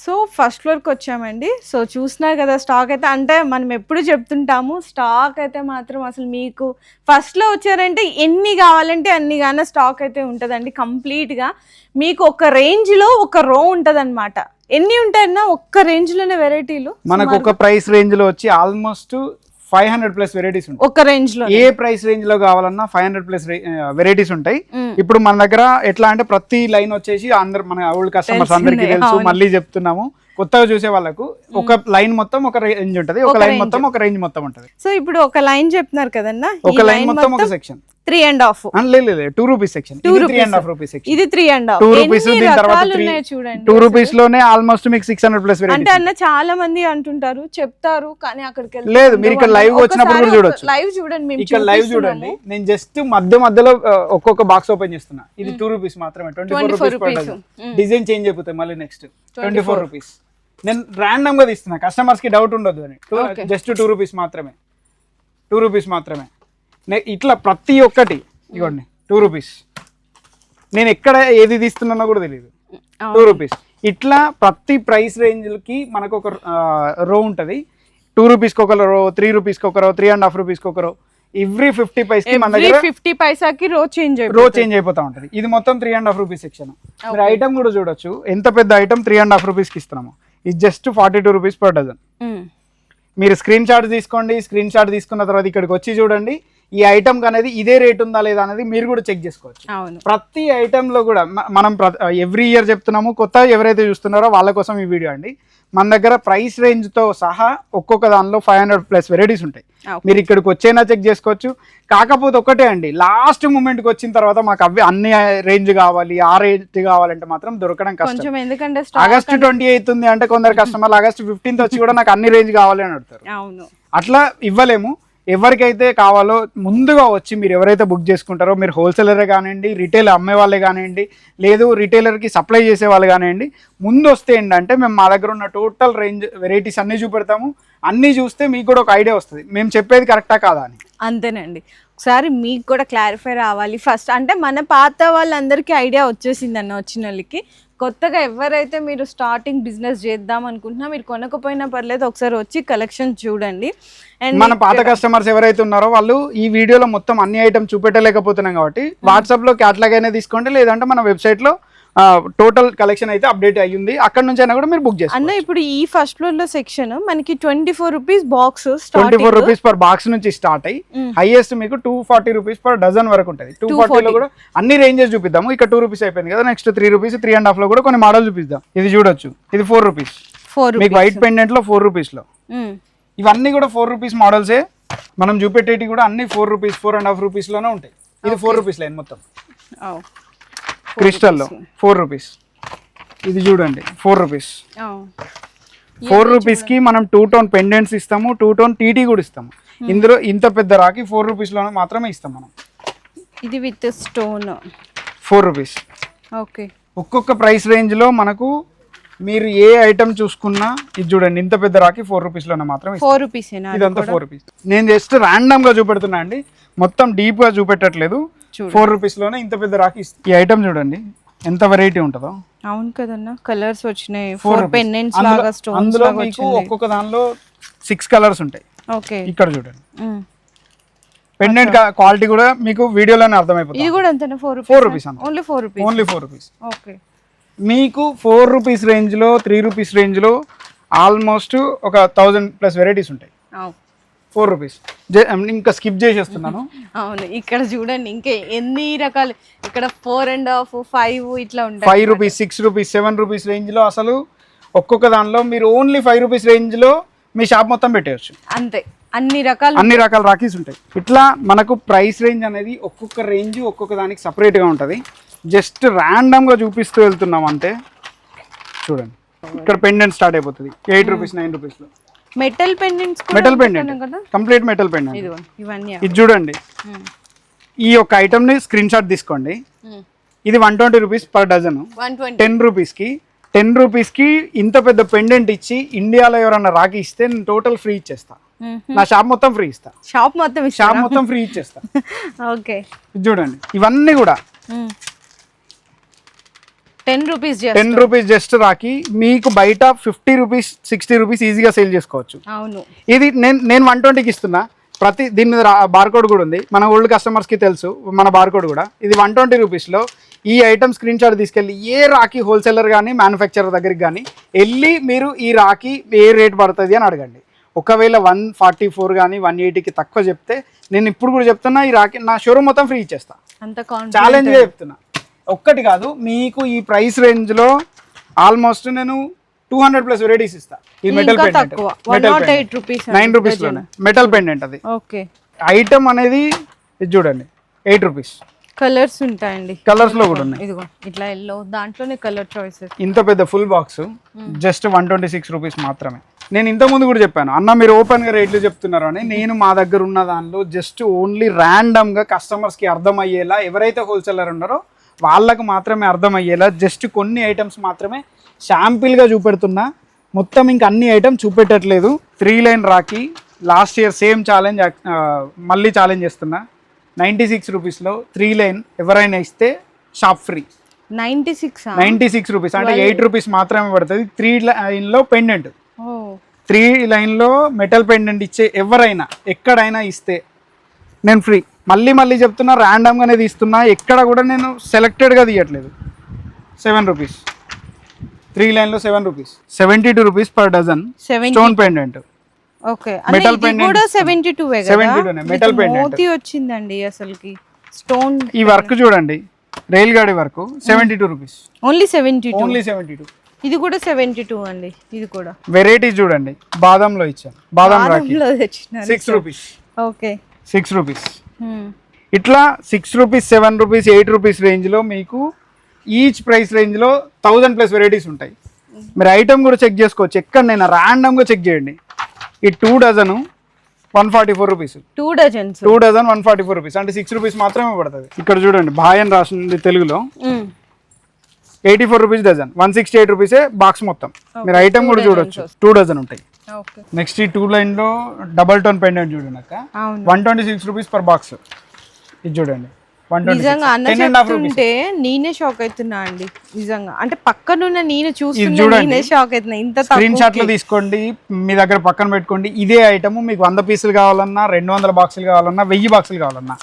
సో ఫస్ట్ ఫ్లోర్ కి వచ్చామండి. సో చూస్తున్నారు కదా స్టాక్ అయితే, అంటే మనం ఎప్పుడు చెప్తుంటాము స్టాక్ అయితే మాత్రం అసలు మీకు ఫస్ట్ లో వచ్చారంటే ఎన్ని కావాలంటే అన్ని గానే స్టాక్ అయితే ఉంటదండి. కంప్లీట్ గా మీకు ఒక రేంజ్ లో ఒక రో ఉంటది అనమాట. ఎన్ని ఉంటాయన్నా ఒక్క రేంజ్ లోనే వెరైటీలు. మనకు ఒక ప్రైస్ రేంజ్ లో వచ్చి ఆల్మోస్ట్ 500+ వెరైటీస్ ఉంటాయి ఒక రేంజ్ లో. ఏ ప్రైస్ రేంజ్ లో కావాలన్నా 500+ వెరైటీస్ ఉంటాయి. ఇప్పుడు మన దగ్గర ఎట్లా అంటే ప్రతి లైన్ వచ్చేసి అందరు మన ఓల్డ్ కస్టమర్స్ అందరికి తెలుసు, మళ్ళీ చెప్తున్నాము కొత్తగా చూసే వాళ్ళకు. ఒక లైన్ మొత్తం ఒక రేంజ్ ఉంటది, ఒక లైన్ మొత్తం ఒక రేంజ్ మొత్తం ఉంటది. సో ఇప్పుడు ఒక లైన్ చెప్తున్నారు కదన్నా, ఒక లైన్ మొత్తం ఒక సెక్షన్. 3.5. లేదు 2 రూపీస్ సెక్షన్, 3.5 రూపీస్ సెక్షన్. ఇది 3.5. 2 రూపీస్, దీని తర్వాత 3 చూడండి. 2 రూపీస్ లోనే ఆల్మోస్ట్ మీకు 600 ప్లస్ వెరైటీ. అంటే అన్న చాలా మంది అంటుంటారు, చెప్తారు, కానీ అక్కడికి లేదు. మీరు ఇక్కడ లైవ్ వచ్చినప్పుడు కూడా చూడొచ్చు. లైవ్ చూడండి, మేము ఇక్కడ లైవ్ చూడండి. నేను జస్ట్ మధ్యలో ఒక్కొక్క బాక్స్ ఓపెన్ చేస్తున్నా. ఇది 2 రూపీస్ మాత్రమే, 24 rupees per dozen. Design change అయిపోతాయి మళ్ళీ నెక్స్ట్ 24 రూపీస్. నేను ర్యాండమ్ గా తీస్తున్నా, కస్టమర్స్ కి డౌట్ ఉండదు అని. జస్ట్ 2 రూపీస్ మాత్రమే, 2 రూపీస్ మాత్రమే. ఇట్లా ప్రతి ఒక్కటి ఇవ్వండి 2 రూపీస్. నేను ఎక్కడ ఏది తీస్తున్నానో కూడా తెలియదు. 2 రూపీస్. ఇట్లా ప్రతి ప్రైస్ రేంజ్కి మనకు ఒక రో ఉంటుంది. 2 రూపీస్కి ఒక రో, 3 రూపీస్కి ఒక రో, 3.5 రూపీస్కి ఒక రో. ఎవ్రీ 50 పైసకి మన దగ్గర 50 పైసాకి రో చేంజ్ అయిపోతా ఉంటుంది. ఇది మొత్తం 3.5 రూపీస్ సెక్షన్. మీరు ఐటమ్ కూడా చూడొచ్చు, ఎంత పెద్ద ఐటమ్ 3.5 రూపీస్కి ఇస్తున్నాము. ఇది జస్ట్ 42 రూపీస్ పర్ డజన్. మీరు స్క్రీన్ షాట్ తీసుకోండి. స్క్రీన్ షాట్ తీసుకున్న తర్వాత ఇక్కడికి వచ్చి చూడండి, ఈ ఐటమ్ అనేది ఇదే రేట్ ఉందా లేదా అనేది మీరు కూడా చెక్ చేసుకోవచ్చు. ప్రతి ఐటమ్ లో కూడా మనం ఎవ్రీ ఇయర్ చెప్తున్నాము. కొత్త ఎవరైతే చూస్తున్నారో వాళ్ళ కోసం ఈ వీడియో అండి. మన దగ్గర ప్రైస్ రేంజ్ తో సహా ఒక్కొక్క దానిలో 500 ప్లస్ వెరైటీస్ ఉంటాయి. మీరు ఇక్కడికి వచ్చేనా చెక్ చేసుకోవచ్చు. కాకపోతే ఒకటే అండి, లాస్ట్ మూమెంట్ కి వచ్చిన తర్వాత మాకు అవి అన్ని రేంజ్ కావాలి, ఆ రేంజ్ కావాలంటే మాత్రం దొరకడం కష్టం. ఎందుకంటే ఆగస్ట్ 28 ఉంది అంటే కొందరు కస్టమర్లు ఆగస్ట్ 15th వచ్చి కూడా నాకు అన్ని రేంజ్ కావాలి అని అడుగుతారు. అట్లా ఇవ్వలేము. ఎవరికైతే కావాలో ముందుగా వచ్చి మీరు ఎవరైతే బుక్ చేసుకుంటారో, మీరు హోల్సేలరే కానివ్వండి, రిటైల్ అమ్మే వాళ్ళే కానివ్వండి, లేదు రిటైలర్కి సప్లై చేసే వాళ్ళు కానివ్వండి, ముందు వస్తే ఏంటంటే మేము మా దగ్గర ఉన్న టోటల్ రేంజ్ వెరైటీస్ అన్నీ చూపెడతాము. అన్నీ చూస్తే మీకు కూడా ఒక ఐడియా వస్తుంది మేము చెప్పేది కరెక్టా కాదా అని. అంతేనండి. ఒకసారి మీకు కూడా క్లారిఫై రావాలి ఫస్ట్. అంటే మన పాత వాళ్ళందరికీ ఐడియా వచ్చేసింది అన్న, వచ్చిన వాళ్ళకి. కొత్తగా ఎవరైతే మీరు స్టార్టింగ్ బిజినెస్ చేద్దాం అనుకుంటున్నా, మీరు కొనకపోయినా పర్లేదు, ఒకసారి వచ్చి కలెక్షన్ చూడండి. అండ్ మన పాత కస్టమర్స్ ఎవరైతే ఉన్నారో వాళ్ళు ఈ వీడియోలో మొత్తం అన్ని ఐటమ్ చూపెట్టలేకపోతున్నాం కాబట్టి వాట్సాప్ లో క్యాటలాగ్ అయినా తీసుకోండి, లేదంటే మన వెబ్సైట్ లో టోటల్ కలెక్షన్ అయితే అప్డేట్ అయ్యింది. అక్కడ నుంచి అయినా కూడా మీరు బుక్ చేస్తారు. అన్న ఇప్పుడు ఈ ఫస్ట్ ఫ్లోర్ లో సెక్షన్ మనకి 24 rupees box, 24 rupees per box నుంచి స్టార్ట్ అయ్యి హైయెస్ట్ మీకు 240 రూపీస్ పర్ డజన్ వరకు ఉంటుంది. 240 లో కూడా అన్ని రేంజెస్ చూపిద్దాము. ఇక్కడ 2 రూపీస్ అయిపోయింది కదా, నెక్స్ట్ 3 రూపీస్, 3.5 లో కూడా కొన్ని మోడల్ చూపిద్దాం. ఇది చూడొచ్చు, ఇది 4 రూపీస్. మీకు వైట్ పెండెంట్ లో 4 రూపీస్ లో. ఇవన్నీ కూడా 4 రూపీస్ మోడల్సే. మనం చూపెట్టేటి కూడా అన్ని 4 రూపీస్, 4.5 రూపీస్ లోనే ఉంటాయి. ఇది 4 రూపీస్ లైన్ మొత్తం క్రిస్టల్ లో 4 రూపీస్. ఇది చూడండి 4 రూపీస్. 4 రూపీస్ కి మనం 2 టోన్ పెండెంట్స్ ఇస్తాము, 2 టోన్ టీటీ కూడా ఇస్తాము. ఇందులో ఇంత పెద్ద రాకి 4 రూపీస్ లో మాత్రమే ఇస్తాం మనం. ఇది విత్ స్టోన్ 4 రూపీస్. ఓకే. ఒక్కొక్క ప్రైస్ రేంజ్ లో మనకు మీరు ఏ ఐటమ్ చూసుకున్నా ఇది చూడండి, ఇంత పెద్ద రాకి 4 రూపీస్ లోనే మాత్రమే. 4 రూపీస్ ఇదంతా 4 రూపీస్. నేను జస్ట్ ర్యాండమ్ గా చూపెడుతున్నా అండి, మొత్తం డీప్ గా చూపెట్టట్లేదు. 4 రూపీస్ లోనే ఇంత పెద్ద రాకి. ఈ ఐటమ్ చూడండి ఎంత వెరైటీ ఉంటుందో. అవును కదన్నా, కలర్స్ వచ్చినాయి. 4 పెండెంట్స్ లాగా స్టోన్స్ అందులో మీకు ఒక్కొక్క దానిలో 6 కలర్స్ ఉంటాయి. ఓకే. ఇక్కడ చూడండి పెండెంట్ క్వాలిటీ కూడా మీకు వీడియోలోనే అర్థమైపోతుంది. ఇది కూడా అంతేనా? 4 rupees. Only 4 rupees. Only 4 rupees. Okay. మీకు 4 రూపీస్ రేంజ్ లో, 3 రూపీస్ రేంజ్ లో ఆల్మోస్ట్ ఒక 1000 ప్లస్ వెరైటీస్ ఉంటాయి. 4 రూపీస్. ఇంకా స్కిప్ చేసేస్తున్నాను. అవును, ఇక్కడ చూడండి ఇంకా ఎన్ని రకాలు. ఇక్కడ 4.5, 5 ఇట్లా ఉంటాయి. 5 రూపీస్, 6 రూపీస్, 7 రూపీస్ రేంజ్ లో అసలు ఒక్కొక్క దానిలో మీరు ఓన్లీ 5 రూపీస్ రేంజ్ లో మీ షాప్ మొత్తం పెట్టేయచ్చు. అంతే, అన్ని రకాల రాకీస్ ఉంటాయి. ఇట్లా మనకు ప్రైస్ రేంజ్ అనేది ఒక్కొక్క రేంజ్ ఒక్కొక్క దానికి సపరేట్ గా ఉంటది. జస్ట్ ర్యాండమ్ గా చూపిస్తూ వెళ్తున్నాం అంతే. చూడండి ఇక్కడ పెండెంట్ స్టార్ట్ అయిపోతుంది 8 రూపీస్, 9 రూపీస్ లో. Metal pendants, complete metal pendant. ఇవన్నీ ఇది చూడండి, ఈ ఒక ఐటమ్ ని స్క్రీన్ షాట్ తీసుకోండి. ఇది 120 రూపీస్ పర్ డజన్. 10 రూపీస్ కి 10 రూపీస్ కి ఇంత పెద్ద పెండెంట్ ఇచ్చి ఇండియాలో ఎవరన్నా రాకి ఇస్తే నేను టోటల్ ఫ్రీ ఇచ్చేస్తా. నా షాప్ మొత్తం ఫ్రీ ఇస్తా. షాప్ మొత్తం ఫ్రీ ఇచ్చేస్తా. ఓకే. ఇది చూడండి, ఇవన్నీ కూడా 10 రూపీస్ జస్ట్ రాకి మీకు బయట 50 రూపీస్, 60 రూపీస్ ఈజీగా సేల్ చేసుకోవచ్చు. అవును. ఇది నేను 120కి ఇస్తున్నా. దీని మీద బార్కోడ్ కూడా ఉంది. మన ఓల్డ్ కస్టమర్స్ కి తెలుసు మన బార్కోడ్ కూడా. ఇది 120 రూపీస్ లో ఈ ఐటమ్ స్క్రీన్ షాట్ తీసుకెళ్ళి ఏ రాకి హోల్సేలర్ కానీ మ్యానుఫ్యాక్చరర్ దగ్గరికి కానీ వెళ్ళి మీరు ఈ రాకి ఏ రేట్ పడుతుంది అని అడగండి. ఒకవేళ 144 కానీ 180కి తక్కువ చెప్తే నేను ఇప్పుడు కూడా చెప్తున్నా, ఈ రాకి నా షోరూమ్ మొత్తం ఫ్రీ ఇచ్చేస్తా. ఛాలెంజ్ గా చెప్తున్నా. ఒక్కటి కాదు, మీకు ఈ ప్రైస్ రేంజ్ లో ఆల్మోస్ట్ నేను 200 ప్లస్ వెరైటీస్ ఇస్తా. ఈ మెటల్ పెండెంట్ 9 రూపీస్ లోనే మెటల్ పెండెంట్. అది ఐటమ్ అనేది ఇది చూడండి 8 రూపీస్. కలర్స్ ఉంటాయండి, కలర్స్ లో కూడా ఉన్నాయి. ఇదిగో ఇట్లా ఎల్లో, దాంట్లోనే కలర్ చాయిసెస్. ఇంత పెద్ద ఫుల్ బాక్స్ జస్ట్ 126 రూపీస్ మాత్రమే. నేను ఇంత ముందు కూడా చెప్పాను అన్న మీరు ఓపెన్ గా రేట్లు చెప్తున్నారు అని. నేను మా దగ్గర ఉన్న దానిలో జస్ట్ ఓన్లీ ర్యాండమ్ గా కస్టమర్స్ కి అర్థమయ్యేలా, ఎవరైతే హోల్సేలర్ ఉన్నారో వాళ్ళకు మాత్రమే అర్థమయ్యేలా జస్ట్ కొన్ని ఐటమ్స్ మాత్రమే శాంపిల్ గా చూపెడుతున్నా. మొత్తం ఇంకా అన్ని ఐటమ్ చూపెట్టట్లేదు. 3 line Rakhi last year same challenge మళ్ళీ ఛాలెంజ్ చేస్తున్నా. 96 రూపీస్లో 3 లైన్ ఎవరైనా ఇస్తే షాప్ ఫ్రీ. 96 రూపీస్ అంటే 8 రూపీస్ మాత్రమే పడుతుంది. 3 లైన్లో పెండెంట్, 3 లైన్లో మెటల్ పెండెంట్ ఇచ్చే ఎవరైనా ఎక్కడైనా ఇస్తే నేను ఫ్రీ. మళ్ళీ చెప్తున్నా, ర్యాండమ్గానే తీస్తున్నా, ఎక్కడ కూడా నేను సెలెక్టెడ్గా తీయట్లేదు. 7 రూపీస్ 3 లైన్లో 7 rupees. 72 rupees per dozen stone pendant. Okay, metal pendant కూడా 72 ఏ కదా. 72 నే మెటల్ పెండెంట్. మోతి వచ్చిందండి అసలుకి స్టోన్. ఈ వర్క్ చూడండి, రైల్ గాడి వర్క్ 72 రూపీస్. ఓన్లీ 72. 72. ఇది కూడా 72 అండి. ఇది కూడా వెరైటీస్ చూడండి, బాదంలో ఇచ్చాను. బాదం రాఖీ 6 రూపీస్. Okay, 6 rupees. ఇట్లా 6 రూపీస్, 7 రూపీస్, 8 రూపీస్ రేంజ్లో మీకు ఈచ్ ప్రైస్ రేంజ్లో 1000+ వెరైటీస్ ఉంటాయి. మీరు ఐటమ్ కూడా చెక్ చేసుకోవచ్చు. ఎక్కడైనా ర్యాండమ్గా చెక్ చేయండి. ఈ 2 డజన్ 144 రూపీస్. 2 డజన్ 144 రూపీస్ అంటే 6 రూపీస్ మాత్రమే పడుతుంది. ఇక్కడ చూడండి భాయన్ రాసింది తెలుగులో. 84 రూపీస్ డజన్, 168 రూపీసే బాక్స్ మొత్తం. మీరు ఐటమ్ కూడా చూడొచ్చు. 2 డజన్ ఉంటాయి. నెక్స్ట్ ఈ 2 లైన్లో డబల్ టోన్ పెండెంట్ చూడండి అక్క, 126 రూపీస్ పర్ బాక్స్. ఇది చూడండి, నిజంగా అన్న చెప్తుంటే నేనే షాక్ అవుతున్నా అండి. నిజంగా అంటే పక్కనున్న నేను చూస్తుంటే నేనే షాక్ అవుతున్నా. ఇంత స్క్రీన్ షాట్లు తీసుకోండి, మీ దగ్గర పక్కన పెట్టుకోండి. ఇదే ఐటమ్ మీకు 100 పీసులు కావాలన్నా, 200 బాక్సులు కావాలన్నా, 1000 బాక్సులు కావాలన్నా,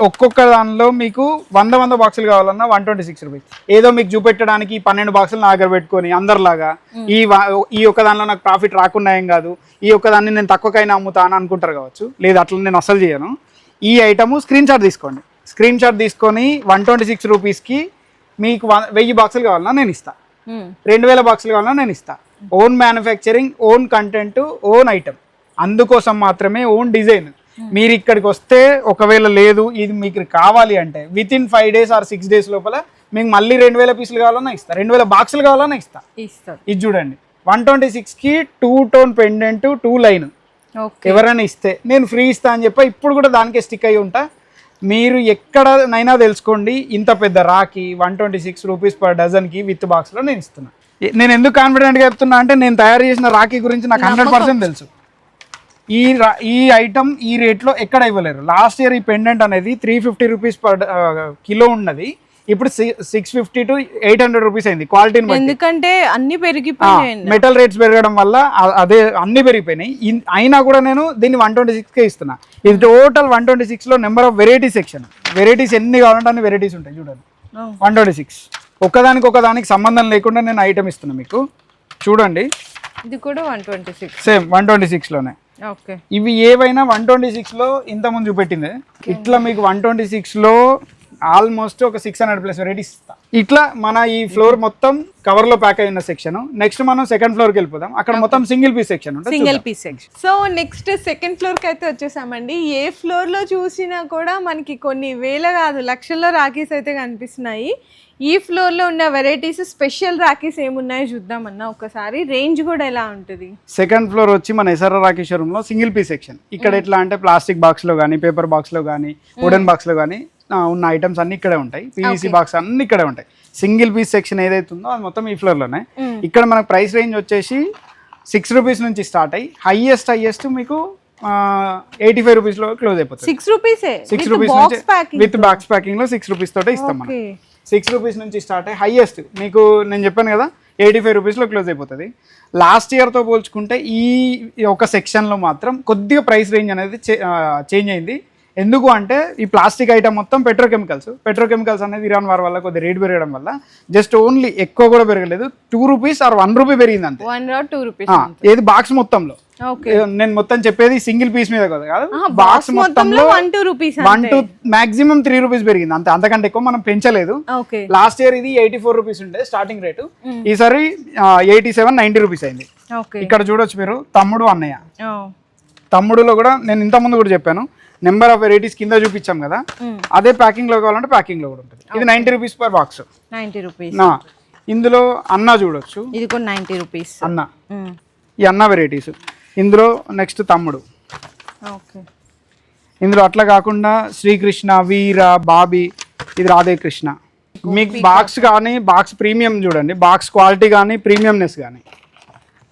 ఒక్కొక్క దానిలో మీకు 100 బాక్సులు కావాలన్నా 126 రూపీస్. ఏదో మీకు చూపెట్టడానికి 12 బాక్సులు నా దగ్గర పెట్టుకొని అందరిలాగా ఈ ఒక్క దానిలో నాకు ప్రాఫిట్ రాకుండా ఏం కాదు, ఈ ఒక్క దాన్ని నేను తక్కువకైనా అమ్ముతా అని అనుకుంటారు కావచ్చు. లేదు, అట్లా నేను అసలు చేయను. ఈ ఐటమ్ స్క్రీన్ షాట్ తీసుకోండి. స్క్రీన్ షాట్ తీసుకొని 126 రూపీస్కి మీకు 1000 బాక్సులు కావాలన్నా నేను ఇస్తా, 2000 బాక్సులు కావాలన్నా నేను ఇస్తా. Own manufacturing, own content, own item. అందుకోసం మాత్రమే ఓన్ డిజైన్. మీరు ఇక్కడికి వస్తే ఒకవేళ లేదు ఇది మీకు కావాలి అంటే వితిన్ 5 days ఆర్ 6 days లోపల మీకు మళ్ళీ 2000 పీసులు కావాలన్నా ఇస్తా, 2000 బాక్సులు కావాలన్నా ఇస్తా. ఇది చూడండి, 126కి 2 టోన్ పెండెంట్ 2 లైన్ ఎవరైనా ఇస్తే నేను ఫ్రీ ఇస్తా అని చెప్పి ఇప్పుడు కూడా దానికే స్టిక్ అయ్యి ఉంటా. మీరు ఎక్కడనైనా తెలుసుకోండి, ఇంత పెద్ద రాఖీ 126 రూపీస్ పర్ డజన్కి విత్ బాక్స్లో నేను ఇస్తున్నా. నేను ఎందుకు కాన్ఫిడెంట్గా చెప్తున్నా అంటే నేను తయారు చేసిన రాఖీ గురించి నాకు 100% తెలుసు. ఈ ఐటమ్ ఈ రేట్లో ఎక్కడ ఇవ్వలేరు. లాస్ట్ ఇయర్ ఈ పెండెంట్ అనేది 350 రూపీస్ పర్ కిలో ఉన్నది, ఇప్పుడు 650 to 800 రూపీస్ అయింది క్వాలిటీని బట్టి. ఎందుకంటే అన్ని పెరిగిపోయాయి, మెటల్ రేట్స్ పెరగడం వల్ల అదే అన్ని పెరిగిపోయినాయి. అయినా కూడా నేను దీన్ని 126కే ఇస్తున్నా. ఇది టోటల్ 126లో number of variety section. Varieties ఎన్ని కావాలంటే అన్ని వెరైటీస్ ఉంటాయి. చూడండి, 126 ఒకదానికి సంబంధం లేకుండా నేను ఐటమ్ ఇస్తున్నా మీకు. చూడండి, ఇది కూడా 126 సేమ్ 126లోనే. ఇవి ఏవైనా 126లో ఇంతకుముందు చూపెట్టింది. ఇట్లా మీకు 126లో ఆల్మోస్ట్ ఒక 600+ వెరైటీస్ ఇస్తా. ఇట్లా మన ఈ ఫ్లోర్ మొత్తం కవర్ లో ప్యాక్ అయిన సెక్షన్. నెక్స్ట్ మనం సెకండ్ ఫ్లోర్ కి వెళ్ళిపోదాం. అక్కడ మొత్తం సింగిల్ పీస్ సెక్షన్ ఉంటుంది. Single piece section. So next second floor కి అయితే వచ్చేసామండి. ఏ ఫ్లోర్ లో చూసినా కూడా మనకి కొన్ని వేల కాదు లక్షల్లో రాఖీస్ అయితే కనిపిస్తున్నాయి. ఈ ఫ్లోర్ లో ఉన్న వెరైటీస్ స్పెషల్ రాఖీస్ ఏమున్నాయో చూద్దామన్నా ఒకసారి. రేంజ్ కూడా ఎలా ఉంటుంది? సెకండ్ ఫ్లోర్ వచ్చి మన ఎస్ఆర్ఆర్ రాఖీ షోరూమ్ లో సింగిల్ పీస్ సెక్షన్. ఇక్కడ ఎట్లా అంటే ప్లాస్టిక్ బాక్స్ లో కానీ, పేపర్ బాక్స్ లో కానీ, వుడెన్ బాక్స్ లో కానీ ఉన్న ఐటమ్స్ అన్ని ఇక్కడే ఉంటాయి. పీవీసీ బాక్స్ అన్ని ఇక్కడే ఉంటాయి. సింగిల్ పీస్ సెక్షన్ ఏదైతే ఉందో అది మొత్తం ఈ ఫ్లోర్ లోనే. ఇక్కడ మనకు ప్రైస్ రేంజ్ వచ్చేసి 6 రూపీస్ నుంచి స్టార్ట్ అయ్యి హైయెస్ట్ మీకు 85 రూపీస్ లో క్లోజ్ అయిపోతుంది. 6 రూపీస్ విత్ బాక్స్ ప్యాకింగ్ లో 6 రూపీస్ తోటే ఇస్తాం మనం. 6 రూపీస్ నుంచి స్టార్ట్ అయ్యి హైయెస్ట్ మీకు నేను చెప్పాను కదా 85 రూపీస్లో క్లోజ్ అయిపోతుంది. లాస్ట్ ఇయర్తో పోల్చుకుంటే ఈ ఒక సెక్షన్లో మాత్రం కొద్దిగా ప్రైస్ రేంజ్ అనేది చేంజ్ అయింది. ఎందుకు అంటే ఈ ప్లాస్టిక్ ఐటమ్ మొత్తం పెట్రోకెమికల్స్ అనేది ఇరాన్ వార్ వల్ల కొద్దిగా రేట్ పెరగడం వల్ల జస్ట్ ఓన్లీ ఎక్కువ కూడా పెరగలేదు, 2 రూపీస్ ఆర్ 1 రూపీ పెరిగింది అంతే. 1 or 2 రూపీస్ ఏది బాక్స్ మొత్తంలో. నేను మొత్తం చెప్పేది సింగిల్ పీస్ మీద కదా కాదు, బాక్స్ మొత్తంలో 1-2 రూపీస్, 1 మాక్సిమం 3 రూపీస్ పెరిగింది అంతే, అంతకంటే ఎక్కువ మనం పెంచలేదు. లాస్ట్ ఇయర్ ఇది 84 రూపీస్ ఉండే స్టార్టింగ్ రేటు, ఈసారి 87-90 రూపీస్ అయింది. ఇక్కడ చూడొచ్చు మీరు తమ్ముడు అన్నయ్య. తమ్ముడులో కూడా నేను ఇంత ముందు కూడా చెప్పాను నెంబర్ ఆఫ్ వెరైటీస్ కింద చూపించాం కదా, అదే ప్యాకింగ్ లో కావాలంటే ప్యాకింగ్ లో కూడా ఉంటుంది. ఇది 90 రూపీస్ పర్ బాక్స్. 90 రూపీస్. ఇందులో అన్న చూడొచ్చు, ఇది కూడా 90 రూపీస్ అన్న. ఈ అన్న వెరైటీస్. ఇందులో నెక్స్ట్ తమ్ముడు. ఓకే. ఇందులో అట్లా కాకుండా శ్రీకృష్ణ, వీర, బాబీ, ఇది రాధే కృష్ణ. మీకు బాక్స్ కానీ బాక్స్ ప్రీమియం చూడండి, బాక్స్ క్వాలిటీ కానీ ప్రీమియంనెస్ కానీ,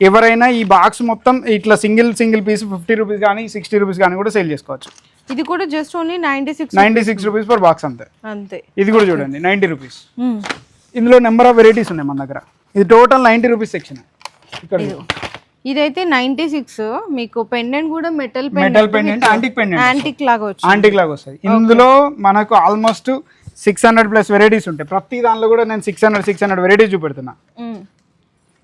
ఎవరైనా ఈ బాక్స్ మొత్తం ఇట్లా సింగిల్ పీస్ 50 రూపీస్ కానీ 60 రూపీస్ కానీ కూడా సేల్ చేసుకోవచ్చు. ఇది కూడా just only 96 rupees per box అంతే. అంతే. ఇది కూడా చూడండి 90 రూపీస్. ఇందులో నెంబర్ ఆఫ్ వెరైటీస్ ఉన్నాయి మన దగ్గర. ఇది టోటల్ 90 రూపీస్ సెక్షన్. ఇక్కడ ఇదైతే 96. మీకు పెండెంట్ కూడా మెటల్ పెండెంట్, యాంటిక్ లాగా వస్తుంది. ఇందులో మనకు ఆల్మోస్ట్ 600+ వెరైటీస్ ఉంటాయి. ప్రతి దానిలో కూడా నేను 600 వెరైటీస్ చూపెడుతున్నా.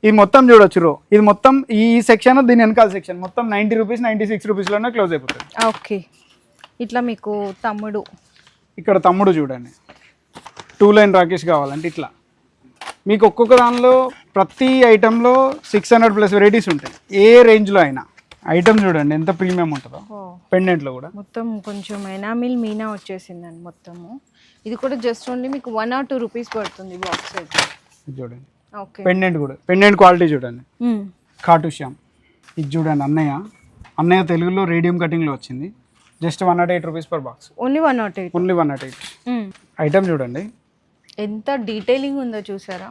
ఇది మొత్తం చూడొచ్చు రో. ఇది మొత్తం ఈ సెక్షన్, దీని వెనకాల సెక్షన్ మొత్తం 90 రూపీస్ 96 రూపీస్లోనే క్లోజ్ అయిపోతుంది. ఓకే. ఇట్లా మీకు తమ్ముడు, ఇక్కడ తమ్ముడు చూడండి, 2 లైన్ రాకేష్ కావాలంటే ఇట్లా మీకు ఒక్కొక్క దానిలో ప్రతి ఐటెంలో 600+ వెరైటీస్ ఉంటాయి. ఏ రేంజ్లో అయినా ఐటమ్ చూడండి ఎంత ప్రీమియం ఉంటుందో. పెండెంట్లో కూడా మొత్తం కొంచెం ఎనామిల్ మీనా వచ్చేసిందండి మొత్తము. ఇది కూడా జస్ట్ ఓన్లీ మీకు 1 or 2 రూపీస్ పడుతుంది బాక్స్ అయితే. చూడండి పెండెంట్ కూడా, పెండెంట్ క్వాలిటీ చూడండి. ఖాటు శ్యామ్. ఇది చూడండి అన్నయ్య తెలుగులో రేడియం కటింగ్లో వచ్చింది. Just 108 rupees per box. Only 108. Item చూడండి ఎంత డీటెయిలింగ్ ఉందో చూసారా.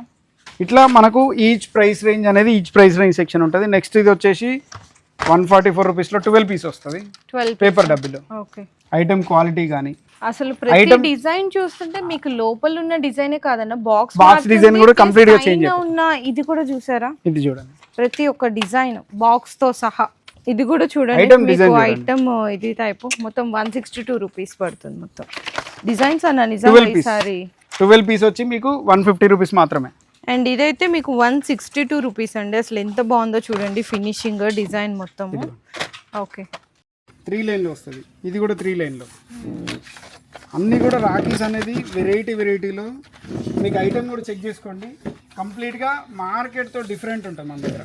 ఇట్లా మనకు ఈచ్ ప్రైస్ రేంజ్ అనేది ఈచ్ ప్రైస్ రేంజ్ సెక్షన్ ఉంటుంది. నెక్స్ట్ ఇది వచ్చేసి 144 రూపీస్లో 12 పీస్ వస్తుంది, 12 పేపర్ డబ్బులు. ఓకే. ఐటమ్ క్వాలిటీ కానీ అసలు ప్రతి డిజైన్ చూస్తుంటే మీకు లోపల ఉన్న డిజైనే కాదన్న, బాక్స్ డిజైన్ కూడా కంప్లీట్ గా చేంజ్ ఉన్న. ఇది కూడా చూసారా, ఇది చూడండి ప్రతి ఒక్క డిజైన్ బాక్స్ తో సహా. ఇది కూడా చూడండి ఐటమ్ ఇది టైప్ మొత్తం 162 రూపీస్ పడుతుంది మొత్తం. డిజైన్స్ అన్న నిజంగా ఈసారి 12 పీస్ వచ్చి మీకు 150 రూపీస్ మాత్రమే. అండ్ ఇదైతే మీకు 162 రూపీస్ అండి. అసలు ఎంత బాగుందో చూడండి ఫినిషింగ్, డిజైన్ మొత్తం. ఓకే. 3 లైన్లో వస్తుంది. ఇది కూడా 3 లైన్లో. అన్నీ కూడా రాఖీస్ అనేది వెరైటీలో మీకు ఐటమ్ కూడా చెక్ చేసుకోండి. కంప్లీట్గా మార్కెట్తో డిఫరెంట్ ఉంటుంది మన దగ్గర.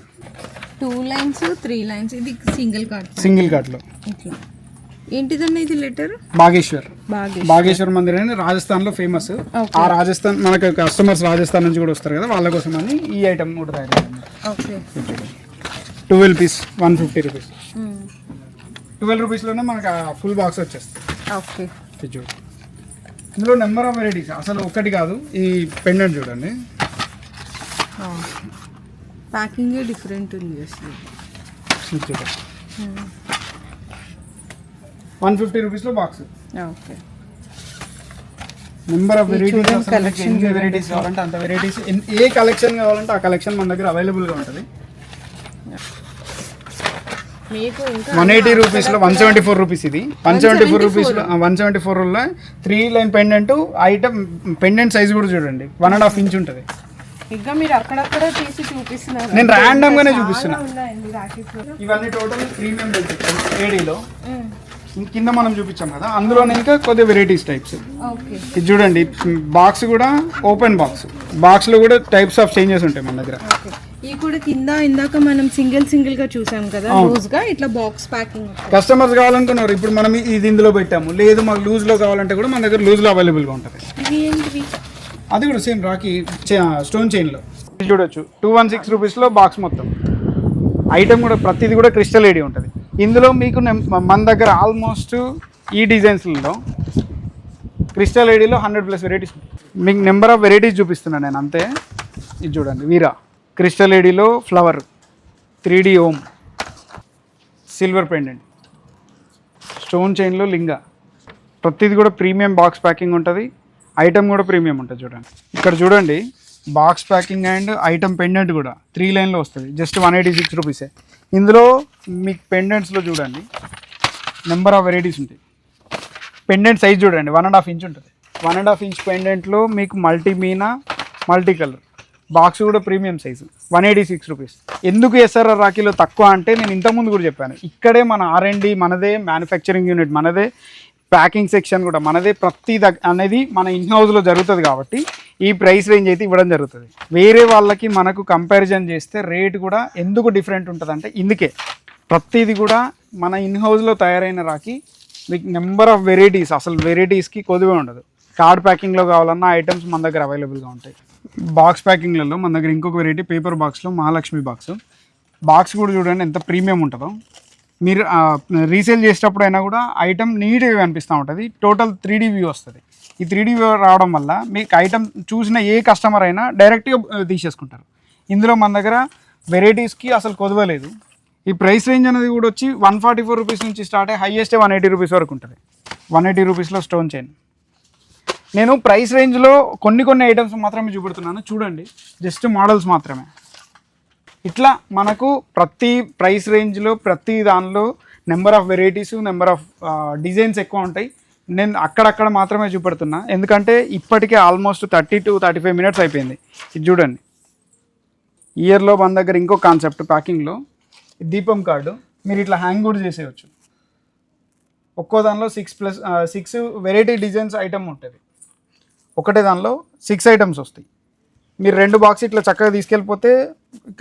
2 లైన్స్ 3 లైన్స్. ఇది సింగిల్ కార్ట్లో ఇట్లా. ఏంటిదన్న ఇది లెటర్? బాగేశ్వర్ మందిర్ అని రాజస్థాన్లో ఫేమస్. ఆ రాజస్థాన్ మనకు కస్టమర్స్ రాజస్థాన్ నుంచి కూడా వస్తారు కదా, వాళ్ళ కోసం అని ఈ ఐటమ్ కూడా తయారు చేయండి. ఓకే. 12 piece 150 rupees. 12 రూపీస్లోనే మనకు ఫుల్ బాక్స్ వచ్చేస్తుంది. ఓకే. చూడండి ఇందులో నెంబర్ ఆఫ్ వెరైటీస్, అసలు ఒకటి కాదు. ఈ పెండెంట్ చూడండి, ప్యాకింగ్ డిఫరెంట్ ఉంది అసలు. 150 రూపీస్లో box. Okay. Number of varieties, ఎన్ని వెరైటీస్ కావాలంటే అంత వెరైటీస్, ఏ కలెక్షన్ కావాలంటే ఆ కలెక్షన్ మన దగ్గర అవైలబుల్గా ఉంటుంది. 180 రూపీస్లో 174 రూపీస్. ఇది 174 రూపీస్లో 174లో 3 line pendant. Item pendant size కూడా చూడండి 1.5 ఇంచ్ ఉంటుంది. ఇంకా మీరు అక్కడక్కడ తీసి చూపిస్తున్నారు, నేను ర్యాండమ్ గానే చూపిస్తున్నా. ఇవన్నీ టోటల్ ప్రీమియం ఏడీలో. కింద మనం చూపించాం కదా, అందులోనే ఇంకా కొద్ది వెరైటీస్ టైప్స్. ఇది చూడండి బాక్స్ కూడా ఓపెన్ బాక్స్ లో కూడా టైప్స్ ఆఫ్ చేంజెస్ ఉంటాయి మన దగ్గర. ఈ కూడా కింద ఇందాక మనం సింగిల్ గా చూసాం కదా, లూజ్ గా ఇట్లా బాక్స్ ప్యాకింగ్. కస్టమర్స్ కావాలనుకున్నారు, ఇప్పుడు మనం ఇది ఇందులో పెట్టాము. లేదు మాకు లూజ్ లో కావాలంటే కూడా మన దగ్గర లూజ్ లో అవైలబుల్ గా ఉంటుంది. అది కూడా సేమ్ రాఖీ స్టోన్ చైన్ లో చూడొచ్చు. 216 రూపీస్లో బాక్స్ మొత్తం. ఐటమ్ కూడా ప్రతిదీ కూడా క్రిస్టల్ ఏడీ ఉంటుంది. ఇందులో మీకు మన దగ్గర ఆల్మోస్ట్ ఈ డిజైన్స్లలో క్రిస్టల్ ఏడీలో 100+ వెరైటీస్. మీకు నెంబర్ ఆఫ్ వెరైటీస్ చూపిస్తున్నాను నేను అంతే. ఇది చూడండి వీరా క్రిస్టల్ ఏడీలో flower, 3D Om, silver pendant, stone చైన్లో లింగా. ప్రతిదీ కూడా ప్రీమియం బాక్స్ ప్యాకింగ్ ఉంటుంది. ఐటమ్ కూడా ప్రీమియం ఉంటుంది. చూడండి ఇక్కడ చూడండి box packing and item pendant కూడా 3 లైన్లో వస్తుంది. జస్ట్ 186 రూపీసే. ఇందులో మీకు పెండెంట్స్లో చూడండి నెంబర్ ఆఫ్ వెరైటీస్ ఉంటాయి. పెండెంట్ సైజ్ చూడండి 1.5 ఇంచ్ ఉంటుంది. 1.5 ఇంచ్ పెండెంట్లో మీకు multi Meena, multi colour. Box కూడా ప్రీమియం సైజు 186 రూపీస్. ఎందుకు ఎస్ఆర్ఆర్ రాఖీలో తక్కువ అంటే నేను ఇంతకుముందు కూడా చెప్పాను, ఇక్కడే మన R&D మనదే, మ్యానుఫ్యాక్చరింగ్ యూనిట్ మనదే, ప్యాకింగ్ సెక్షన్ కూడా మనదే, ప్రతి అనేది మన ఇన్ హౌస్లో జరుగుతుంది. కాబట్టి ఈ ప్రైస్ రేంజ్ అయితే ఇవ్వడం జరుగుతుంది. వేరే వాళ్ళకి మనకు కంపారిజన్ చేస్తే రేట్ కూడా ఎందుకు డిఫరెంట్ ఉంటుంది అంటే ఇందుకే. ప్రతిదీ కూడా మన ఇన్ హౌస్లో తయారైన రాఖీ మీకు నెంబర్ ఆఫ్ వెరైటీస్, అసలు వెరైటీస్కి కొద్దిగా ఉండదు. కార్డ్ ప్యాకింగ్లో కావాలన్నా ఐటమ్స్ మన దగ్గర అవైలబుల్గా ఉంటాయి. బాక్స్ ప్యాకింగ్లలో మన దగ్గర ఇంకొక వెరైటీ పేపర్ బాక్స్లో మహాలక్ష్మి బాక్స్ కూడా చూడండి ఎంత ప్రీమియం ఉంటుందో. మీరు రీసేల్ చేసేటప్పుడు అయినా కూడా ఐటమ్ నీట్గా కనిపిస్తూ ఉంటుంది. టోటల్ 3D వ్యూ వస్తుంది. ఈ 3D వ్యూ రావడం వల్ల మీకు ఐటమ్ చూసిన ఏ కస్టమర్ అయినా డైరెక్ట్గా తీసేసుకుంటారు. ఇందులో మన దగ్గర వెరైటీస్కి అసలు కొదవలేదు. ఈ ప్రైస్ రేంజ్ అనేది కూడా వచ్చి 144 రూపీస్ నుంచి స్టార్ట్ అయ్యి హైయెస్ట్ 180 రూపీస్ వరకు ఉంటుంది. 180 రూపీస్లో స్టోన్ చైన్. నేను ప్రైస్ రేంజ్లో కొన్ని ఐటమ్స్ మాత్రమే చూపెడుతున్నాను, చూడండి. జస్ట్ మోడల్స్ మాత్రమే. ఇట్లా మనకు ప్రతి ప్రైస్ రేంజ్లో ప్రతి దానిలో number of varieties, number of designs ఎక్కువ ఉంటాయి. నేను అక్కడక్కడ మాత్రమే చూపెడుతున్నా, ఎందుకంటే ఇప్పటికే ఆల్మోస్ట్ 30 to 35 మినిట్స్ అయిపోయింది. ఇది చూడండి. ఇయర్లో మన దగ్గర ఇంకో కాన్సెప్ట్ ప్యాకింగ్లో దీపం కార్డు మీరు ఇట్లా హ్యాంగ్ కూడా చేసేయచ్చు. ఒక్కో దానిలో 6 వెరైటీ డిజైన్స్ ఐటమ్ ఉంటుంది. ఒకటే దానిలో 6 ఐటమ్స్ వస్తాయి. మీరు 2 బాక్స్ ఇట్లా చక్కగా తీసుకెళ్ళిపోతే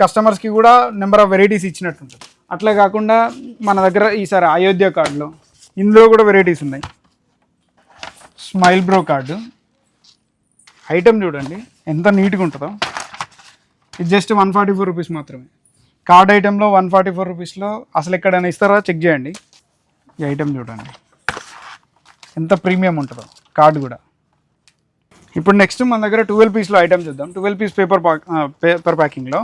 కస్టమర్స్కి కూడా నెంబర్ ఆఫ్ వెరైటీస్ ఇచ్చినట్టు ఉంటుంది. అట్లా కాకుండా మన దగ్గర ఈసారి అయోధ్య కార్డులో ఇందులో కూడా వెరైటీస్ ఉన్నాయి. స్మైల్ బ్రో కార్డు ఐటమ్ చూడండి ఎంత నీట్గా ఉంటుందో. ఇది జస్ట్ 144 రూపీస్ మాత్రమే. కార్డ్ ఐటెంలో 144 రూపీస్లో అసలు ఎక్కడైనా ఇస్తారా చెక్ చేయండి. ఈ ఐటమ్ చూడండి ఎంత ప్రీమియం ఉంటుందో కార్డు కూడా. ఇప్పుడు నెక్స్ట్ మన దగ్గర 12 పీస్లో ఐటమ్ చూద్దాం. 12 పీస్ పేపర్ ప్యాకింగ్లో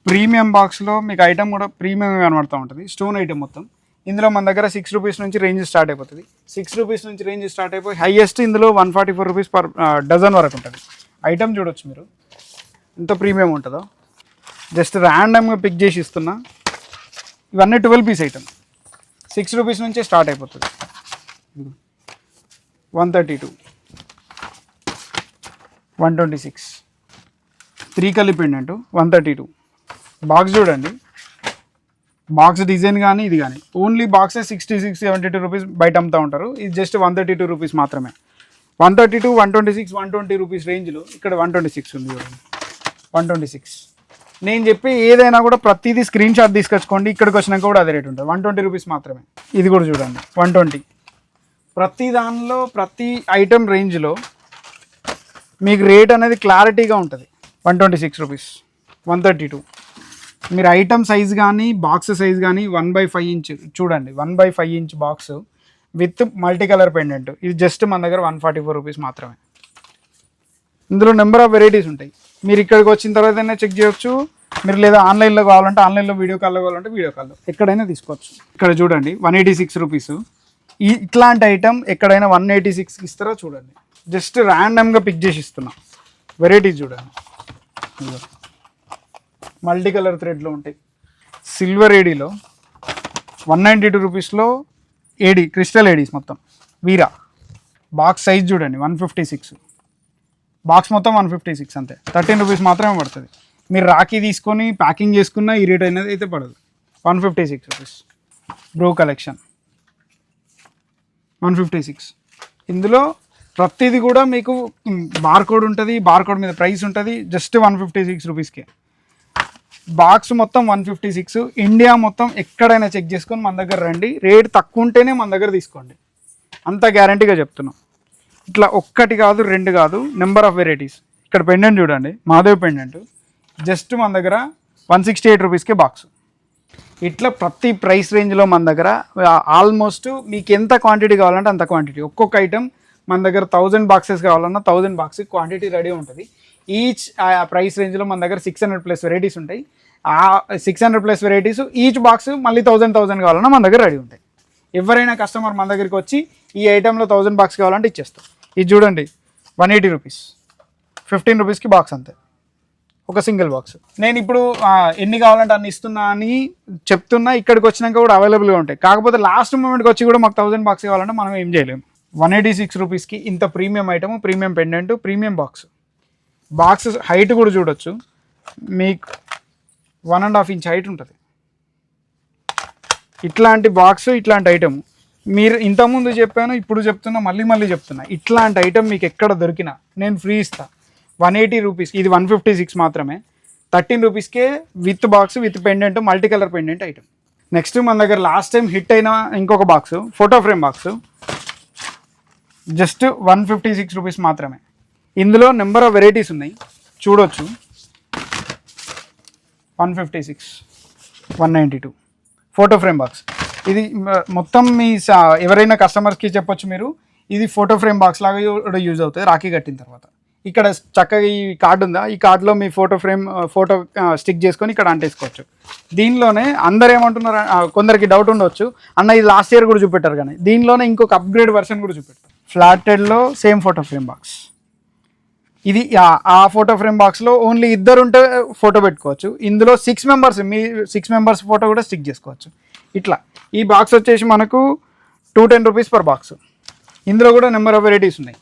ప్రీమియం బాక్స్లో మీకు ఐటమ్ కూడా ప్రీమియంగా కనబడుతూ ఉంటుంది. స్టోన్ ఐటమ్ మొత్తం. ఇందులో మన దగ్గర 6 రూపీస్ నుంచి రేంజ్ స్టార్ట్ అయిపోతుంది. 6 రూపీస్ నుంచి రేంజ్ స్టార్ట్ అయిపోయి హైయెస్ట్ ఇందులో 144 రూపీస్ పర్ డజన్ వరకు ఉంటుంది. ఐటమ్ చూడొచ్చు మీరు ఎంత ప్రీమియం ఉంటుందో. జస్ట్ ర్యాండమ్గా పిక్ చేసి ఇస్తున్నా. ఇవన్నీ 12 పీస్ ఐటమ్. 6 రూపీస్ నుంచే స్టార్ట్ అయిపోతుంది. 132, 126, 3 కలర్ పెండెంట్ 132. బాక్స్ చూడండి. బాక్స్ డిజైన్ కానీ ఇది కానీ ఓన్లీ బాక్సే 66, 72 రూపీస్ బయట అమ్ముతూ ఉంటారు. ఇది జస్ట్ 132 రూపీస్ మాత్రమే. 132, 126, 120 రూపీస్ రేంజ్లో ఇక్కడ 126 ఉంది చూడండి. 126. నేను చెప్పి ఏదైనా కూడా ప్రతిదీ స్క్రీన్ షాట్ తీసుకొచ్చుకోండి. ఇక్కడికి వచ్చినాక కూడా అదే రేట్ ఉంటుంది. 120 రూపీస్ మాత్రమే. ఇది కూడా చూడండి 120. ప్రతి దానిలో ప్రతి ఐటమ్ రేంజ్లో మీకు రేట్ అనేది క్లారిటీగా ఉంటుంది. 126 రూపీస్. 132. మీరు ఐటమ్ సైజ్ కానీ బాక్స్ సైజ్ కానీ 1/5 ఇంచ్ చూడండి. 1/5 inch box with multi colour pendant. ఇది జస్ట్ మన దగ్గర 144 రూపీస్ మాత్రమే. ఇందులో నెంబర్ ఆఫ్ వెరైటీస్ ఉంటాయి. మీరు ఇక్కడికి వచ్చిన తర్వాతనే చెక్ చేయొచ్చు. మీరు లేదా ఆన్లైన్లో కావాలంటే ఆన్లైన్లో, వీడియో కాల్లో కావాలంటే వీడియో కాల్లో ఎక్కడైనా తీసుకోవచ్చు. ఇక్కడ చూడండి 186 రూపీస్. ఇట్లాంటి ఐటమ్ ఎక్కడైనా 186 ఇస్తారో చూడండి. జస్ట్ ర్యాండమ్గా పిక్ చేసి ఇస్తున్నా. వెరైటీస్ చూడండి. మల్టీ కలర్ థ్రెడ్లో ఉంటాయి. సిల్వర్ ఏడీలో 192 రూపీస్లో ఏడీ క్రిస్టల్ ఏడీస్ మొత్తం వీరా. బాక్స్ సైజ్ చూడండి 156. బాక్స్ మొత్తం 156 అంతే. 13 రూపీస్ మాత్రమే పడుతుంది. మీరు రాఖీ తీసుకొని ప్యాకింగ్ చేసుకున్న ఈ రేట్ అనేది అయితే పడదు. 156 రూపీస్. Bro collection 156. ఇందులో ప్రతిదీ కూడా మీకు బార్కోడ్ ఉంటుంది. బార్కోడ్ మీద ప్రైస్ ఉంటుంది. జస్ట్ 156 రూపీస్కే. బాక్స్ మొత్తం 156. ఇండియా మొత్తం ఎక్కడైనా చెక్ చేసుకొని మన దగ్గర రండి. రేట్ తక్కువ ఉంటేనే మన దగ్గర తీసుకోండి. అంత గ్యారంటీగా చెప్తున్నాం. ఇట్లా ఒక్కటి కాదు, 2 కాదు, నెంబర్ ఆఫ్ వెరైటీస్. ఇక్కడ పెండెంట్ చూడండి, మాధవ్ పెండెంట్. జస్ట్ మన దగ్గర 168 రూపీస్కే బాక్స్. ఇట్లా ప్రతి ప్రైస్ రేంజ్లో మన దగ్గర ఆల్మోస్ట్ మీకు ఎంత క్వాంటిటీ కావాలంటే అంత క్వాంటిటీ. ఒక్కొక్క ఐటమ్ మన దగ్గర 1000 బాక్సెస్ కావాలన్నా 1000 బాక్స్ క్వాంటిటీ రెడీ ఉంటుంది. ఈచ్ ప్రైస్ రేంజ్లో మన దగ్గర 600+ వెరైటీస్ ఉంటాయి. ఆ 600+ వెరైటీస్ ఈచ్ బాక్స్ మళ్ళీ 1000 కావాలన్నా మన దగ్గర రెడీ ఉంటాయి. ఎవరైనా కస్టమర్ మన దగ్గరికి వచ్చి ఈ ఐటెంలో 1000 బాక్స్ కావాలంటే ఇచ్చేస్తాం. ఇది చూడండి 180 రూపీస్. 15 రూపీస్కి బాక్స్ అంతే, ఒక సింగిల్ బాక్స్. నేను ఇప్పుడు ఎన్ని కావాలంటే అన్ని ఇస్తున్నా అని చెప్తున్నా. ఇక్కడికి వచ్చినాక కూడా అవైలబుల్గా ఉంటాయి. కాకపోతే లాస్ట్ మూమెంట్కి వచ్చి కూడా మాకు 1000 బాక్స్ కావాలంటే మనం ఏం చేయలేము. 186 రూపీస్కి ఇంత premium item, premium pendant, premium box. Box height కూడా చూడొచ్చు. మీకు 1.5 ఇంచ్ హైట్ ఉంటుంది. ఇట్లాంటి బాక్స్, ఇట్లాంటి ఐటమ్ మీరు ఇంతకుముందు చెప్పాను, ఇప్పుడు చెప్తున్నా, మళ్ళీ చెప్తున్నా. ఇట్లాంటి ఐటమ్ మీకు ఎక్కడ దొరికినా నేను ఫ్రీ ఇస్తా. 180 రూపీస్. ఇది 156 మాత్రమే. 13 రూపీస్కే with box, with pendant, multi colour pendant item. Next మన దగ్గర లాస్ట్ టైం హిట్ అయిన ఇంకొక box photo frame box, just 156 rupees మాత్రమే. ఇందులో నెంబర్ ఆఫ్ వెరైటీస్ ఉన్నాయి చూడొచ్చు. 156, 192 ఫోటో ఫ్రేమ్ బాక్స్. ఇది మొత్తం మీ ఎవరైనా కస్టమర్స్కి చెప్పొచ్చు మీరు, ఇది ఫోటో ఫ్రేమ్ బాక్స్ లాగా యూజ్ అవుతుంది రాఖీ కట్టిన తర్వాత. ఇక్కడ చక్కగా ఈ కార్డు ఉందా, ఈ కార్డులో మీ ఫోటో స్టిక్ చేసుకొని ఇక్కడ అంటేసుకోవచ్చు. దీనిలోనే అందరు ఏమంటున్నారు, కొందరికి డౌట్ ఉండొచ్చు, అన్న ఇది లాస్ట్ ఇయర్ కూడా చూపెట్టారు, కానీ దీనిలోనే ఇంకొక అప్గ్రేడ్ వర్షన్ కూడా చూపెట్టారు. ఫ్లాటెడ్లో సేమ్ ఫోటో ఫ్రేమ్ బాక్స్. ఇది ఆ ఫోటో ఫ్రేమ్ బాక్స్లో ఓన్లీ ఇద్దరు ఉంటే ఫోటో పెట్టుకోవచ్చు. ఇందులో 6 మెంబర్స్, మీ 6 మెంబర్స్ ఫోటో కూడా స్టిక్ చేసుకోవచ్చు. ఇట్లా ఈ బాక్స్ వచ్చేసి మనకు 210 రూపీస్ పర్ బాక్స్. ఇందులో కూడా నెంబర్ ఆఫ్ వెరైటీస్ ఉన్నాయి.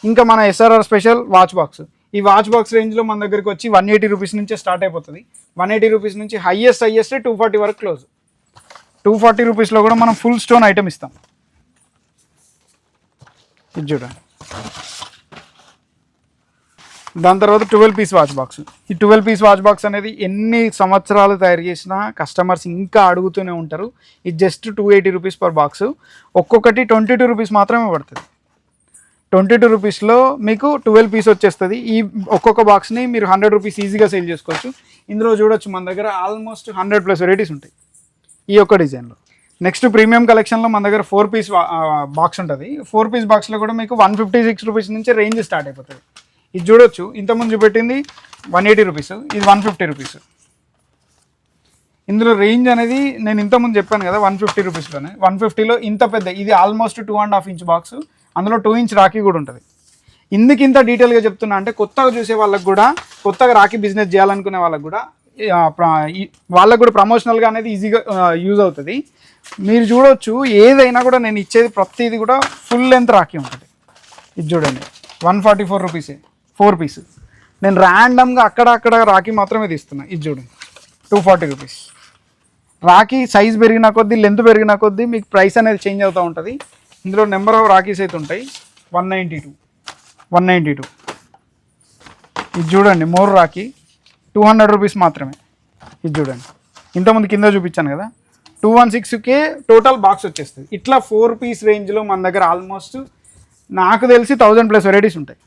ఇంకా మన ఎస్ఆర్ఆర్ స్పెషల్ వాచ్ బాక్స్. ఈ వాచ్ బాక్స్ రేంజ్లో మన దగ్గరికి వచ్చి 180 రూపీస్ నుంచే స్టార్ట్ అయిపోతుంది. 180 రూపీస్ నుంచి హైయెస్ట్ 240 వరకు క్లోజ్. 240 రూపీస్లో కూడా మనం ఫుల్ స్టోన్ ఐటమ్ ఇస్తాం. ఇది చూడండి. దాని తర్వాత 12 పీస్ వాచ్ బాక్స్. ఈ 12 పీస్ వాచ్ బాక్స్ అనేది ఎన్ని సంవత్సరాలు తయారు చేసినా కస్టమర్స్ ఇంకా అడుగుతూనే ఉంటారు. ఇది జస్ట్ 280 రూపీస్ పర్ బాక్స్. ఒక్కొక్కటి 22 రూపీస్ మాత్రమే పడుతుంది. 22 రూపీస్లో మీకు 12 పీస్ వచ్చేస్తుంది. ఈ ఒక్కొక్క బాక్స్ని మీరు 100 రూపీస్ ఈజీగా సేల్ చేసుకోవచ్చు. ఇందులో చూడొచ్చు మన దగ్గర ఆల్మోస్ట్ 100+ వెరైటీస్ ఉంటాయి ఈ ఒక్క డిజైన్లో. నెక్స్ట్ ప్రీమియం కలెక్షన్లో మన దగ్గర 4 పీస్ బాక్స్ ఉంటుంది. 4 పీస్ బాక్స్లో కూడా మీకు 156 రూపీస్ నుంచి రేంజ్ స్టార్ట్ అయిపోతుంది. ఇది చూడొచ్చు, ఇంతకుముందు చూపెట్టింది 180 రూపీస్, ఇది 150 రూపీస్. ఇందులో రేంజ్ అనేది నేను ఇంతకుముందు చెప్పాను కదా 150 రూపీస్లోనే. 150లో ఇంత పెద్ద, ఇది ఆల్మోస్ట్ 2.5 ఇంచ్ బాక్స్, అందులో 2 ఇంచ్ రాఖీ కూడా ఉంటుంది. ఇందుకు ఇంత డీటెయిల్గా చెప్తున్నా అంటే కొత్తగా చూసే వాళ్ళకి కూడా, కొత్తగా రాఖీ బిజినెస్ చేయాలనుకునే వాళ్ళకి కూడా ప్రమోషనల్గా అనేది ఈజీగా యూజ్ అవుతుంది. మీరు చూడొచ్చు, ఏదైనా కూడా నేను ఇచ్చేది ప్రతిదీ కూడా ఫుల్ లెంత్ రాఖీ ఉంటుంది. ఇది చూడండి 144 రూపీసే 4 పీస్. నేను ర్యాండమ్గా అక్కడ రాఖీ మాత్రమే తీస్తున్నా. ఇది చూడండి 240 రూపీస్. రాఖీ సైజ్ పెరిగిన కొద్దీ, లెంత్ పెరిగిన కొద్దీ మీకు ప్రైస్ అనేది చేంజ్ అవుతూ ఉంటుంది. ఇందులో నెంబర్ ఆఫ్ రాఖీస్ అయితే ఉంటాయి. 192. ఇది చూడండి మోర్ రాఖీ 200 రూపీస్ మాత్రమే. ఇది చూడండి, ఇంతకుముందు కింద చూపించాను కదా 216కే టోటల్ బాక్స్ వచ్చేస్తుంది. ఇట్లా 4 పీస్ రేంజ్లో మన దగ్గర ఆల్మోస్ట్ నాకు తెలిసి 1000+ వెరైటీస్ ఉంటాయి.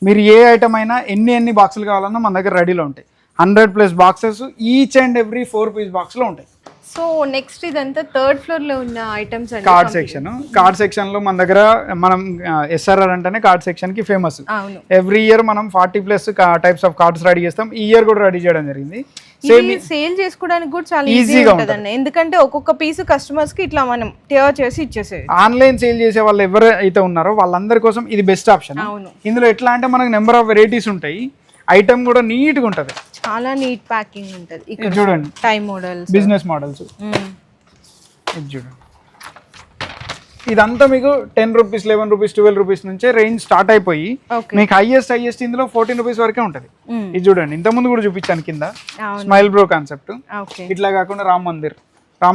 మీరు ఏ ఐటమ్ అయినా ఎన్ని బాక్సులు కావాలన్నా మన దగ్గర రెడీలో ఉంటాయి. 100+ boxes each and every 4 piece బాక్స్లో ఉంటాయి. సో నెక్స్ట్ ఇదంతా 3rd ఫ్లోర్లో ఉన్న ఐటమ్స్ అండి. కార్డ్ సెక్షన్లో మన దగ్గర, మనం ఎస్ఆర్ఆర్ అంటేనే కార్డ్ సెక్షన్కి ఫేమస్. ఎవ్రీ ఇయర్ మనం 40+ టైప్స్ ఆఫ్ కార్డ్స్ రెడీ చేస్తాం. ఈ ఇయర్ కూడా రెడీ చేయడం జరిగింది. సేల్ చేసుకోవడానికి కూడా చాలా ఈజీగా ఉంటుందండి, ఎందుకంటే ఒక్కొక్క పీస్ కస్టమర్స్ కి ఇట్లా మనం టేర్ చేసి ఇచ్చేసేది. ఆన్లైన్ సేల్ చేసే వాళ్ళు ఎవరైతే ఉన్నారో వాళ్ళందరి కోసం ఇది బెస్ట్ ఆప్షన్. ఇందులో ఎట్లా అంటే మనకు నెంబర్ ఆఫ్ వెరైటీస్ ఉంటాయి. ఐటమ్ కూడా నీట్గా ఉంటుంది, చాలా నీట్ ప్యాకింగ్ ఉంటుంది. ఇక్కడ చూడండి టైమ్ మోడల్స్, బిజినెస్ మోడల్స్. ఇది చూడండి, ఇదంతా మీకు 10 రూపీస్, 11 రూపీస్, 12 రూపీస్ నుంచే రేంజ్ స్టార్ట్ అయిపోయి మీకు హైయెస్ట్ ఇందులో 14 రూపీస్ వరకే ఉంటుంది. ఇది చూడండి, ఇంత ముందు కూడా చూపించాను కింద స్మైల్ బ్రో కాన్సెప్ట్. ఇట్లా కాకుండా రామ్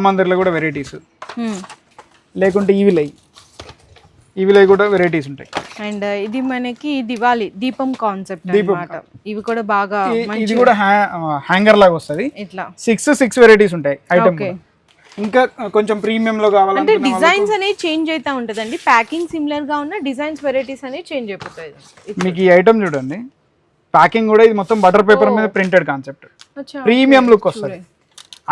మందిర్ లో కూడా వెరైటీస్, లేకుంటే ఈవిలై కూడా వెరైటీస్ ఉంటాయి. అండ్ ఇది మనకి దివాలి దీపం కాన్సెప్ట్ అన్నమాట. ఇవి కూడా బాగా, ఇది కూడా హ్యాంగర్ లాగా వస్తుంది. ఇట్లా 6 వెరైటీస్ ఉంటాయి ఐటమ్. ఇంకా కొంచెం ప్రీమియం లో కావాలంటే డిజైన్స్ అనేవి చేంజ్ అవుతా ఉంటదండి. ప్యాకింగ్ సిమిలర్ గా ఉన్న డిజైన్స్ వెరైటీస్ అనేవి చేంజ్ అయిపోతాయి. మీకు ఈ ఐటమ్ చూడండి, ప్యాకింగ్ కూడా ఇది మొత్తం బటర్ పేపర్ మీద ప్రింటెడ్ కాన్సెప్ట్, ప్రీమియం లుక్ వస్తుంది.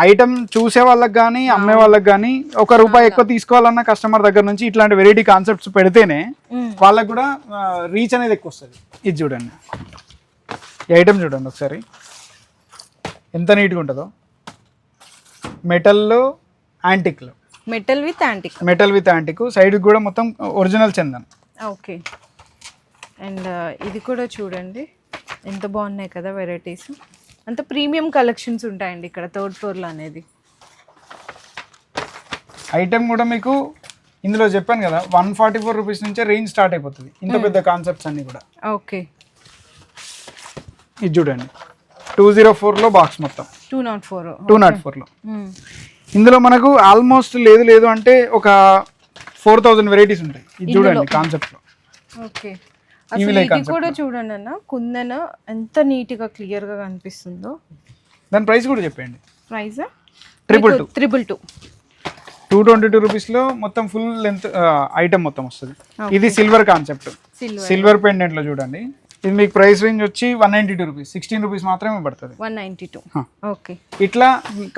ఐటమ్ చూసే వాళ్ళకి కానీ అమ్మే వాళ్ళకి కానీ ₹1 ఎక్కువ తీసుకోవాలన్న కస్టమర్ దగ్గర నుంచి ఇట్లాంటి వెరైటీ కాన్సెప్ట్స్ పెడితేనే వాళ్ళకి కూడా రీచ్ అనేది ఎక్కువ వస్తుంది. ఇది చూడండి, ఈ ఐటమ్ చూడండి ఒకసారి ఎంత నీట్గా ఉంటుందో. మెటల్ విత్ యాంటిక్, సైడ్ కూడా మొత్తం ఒరిజినల్ చందన్. ఓకే, అండ్ ఇది కూడా చూడండి ఎంత బాగున్నాయి కదా వెరైటీస్. అంత ప్రీమియం కలెక్షన్స్ ఉంటాయండి ఇక్కడ 3rd ఫ్లోర్లో అనేది. ఐటమ్ కూడా మీకు ఇందులో చెప్పాను కదా 144 రూపీస్ నుంచే రేంజ్ స్టార్ట్ అయిపోతుంది. ఇంత పెద్ద కాన్సెప్ట్స్ అన్ని కూడా. ఓకే, ఇది చూడండి 204లో బాక్స్ మొత్తం 204లో. ఇందులో మనకు ఆల్మోస్ట్ లేదు అంటే ఒక 4000 వెరైటీస్ ఉంటాయి. ఇది చూడండి కాన్సెప్ట్ లో. ఓకే, ఇది కూడా చూడండి అన్న, కుందన ఎంత నీట్ గా క్లియర్ గా కనిపిస్తుందో. దాని ప్రైస్ కూడా చెప్పండి. ప్రైస్ 222 222 రూపీస్లో మొత్తం ఫుల్ లెంత్ ఐటమ్ మొత్తం వస్తుంది. ఇది సిల్వర్ కాన్సెప్ట్, సిల్వర్ పెండెంట్లో చూడండి. ఇది మీకు ప్రైస్ రేంజ్ వచ్చి 192 రూపీస్, 16 రూపీస్ మాత్రమే పడుతుంది. 192. ఓకే. ఇట్లా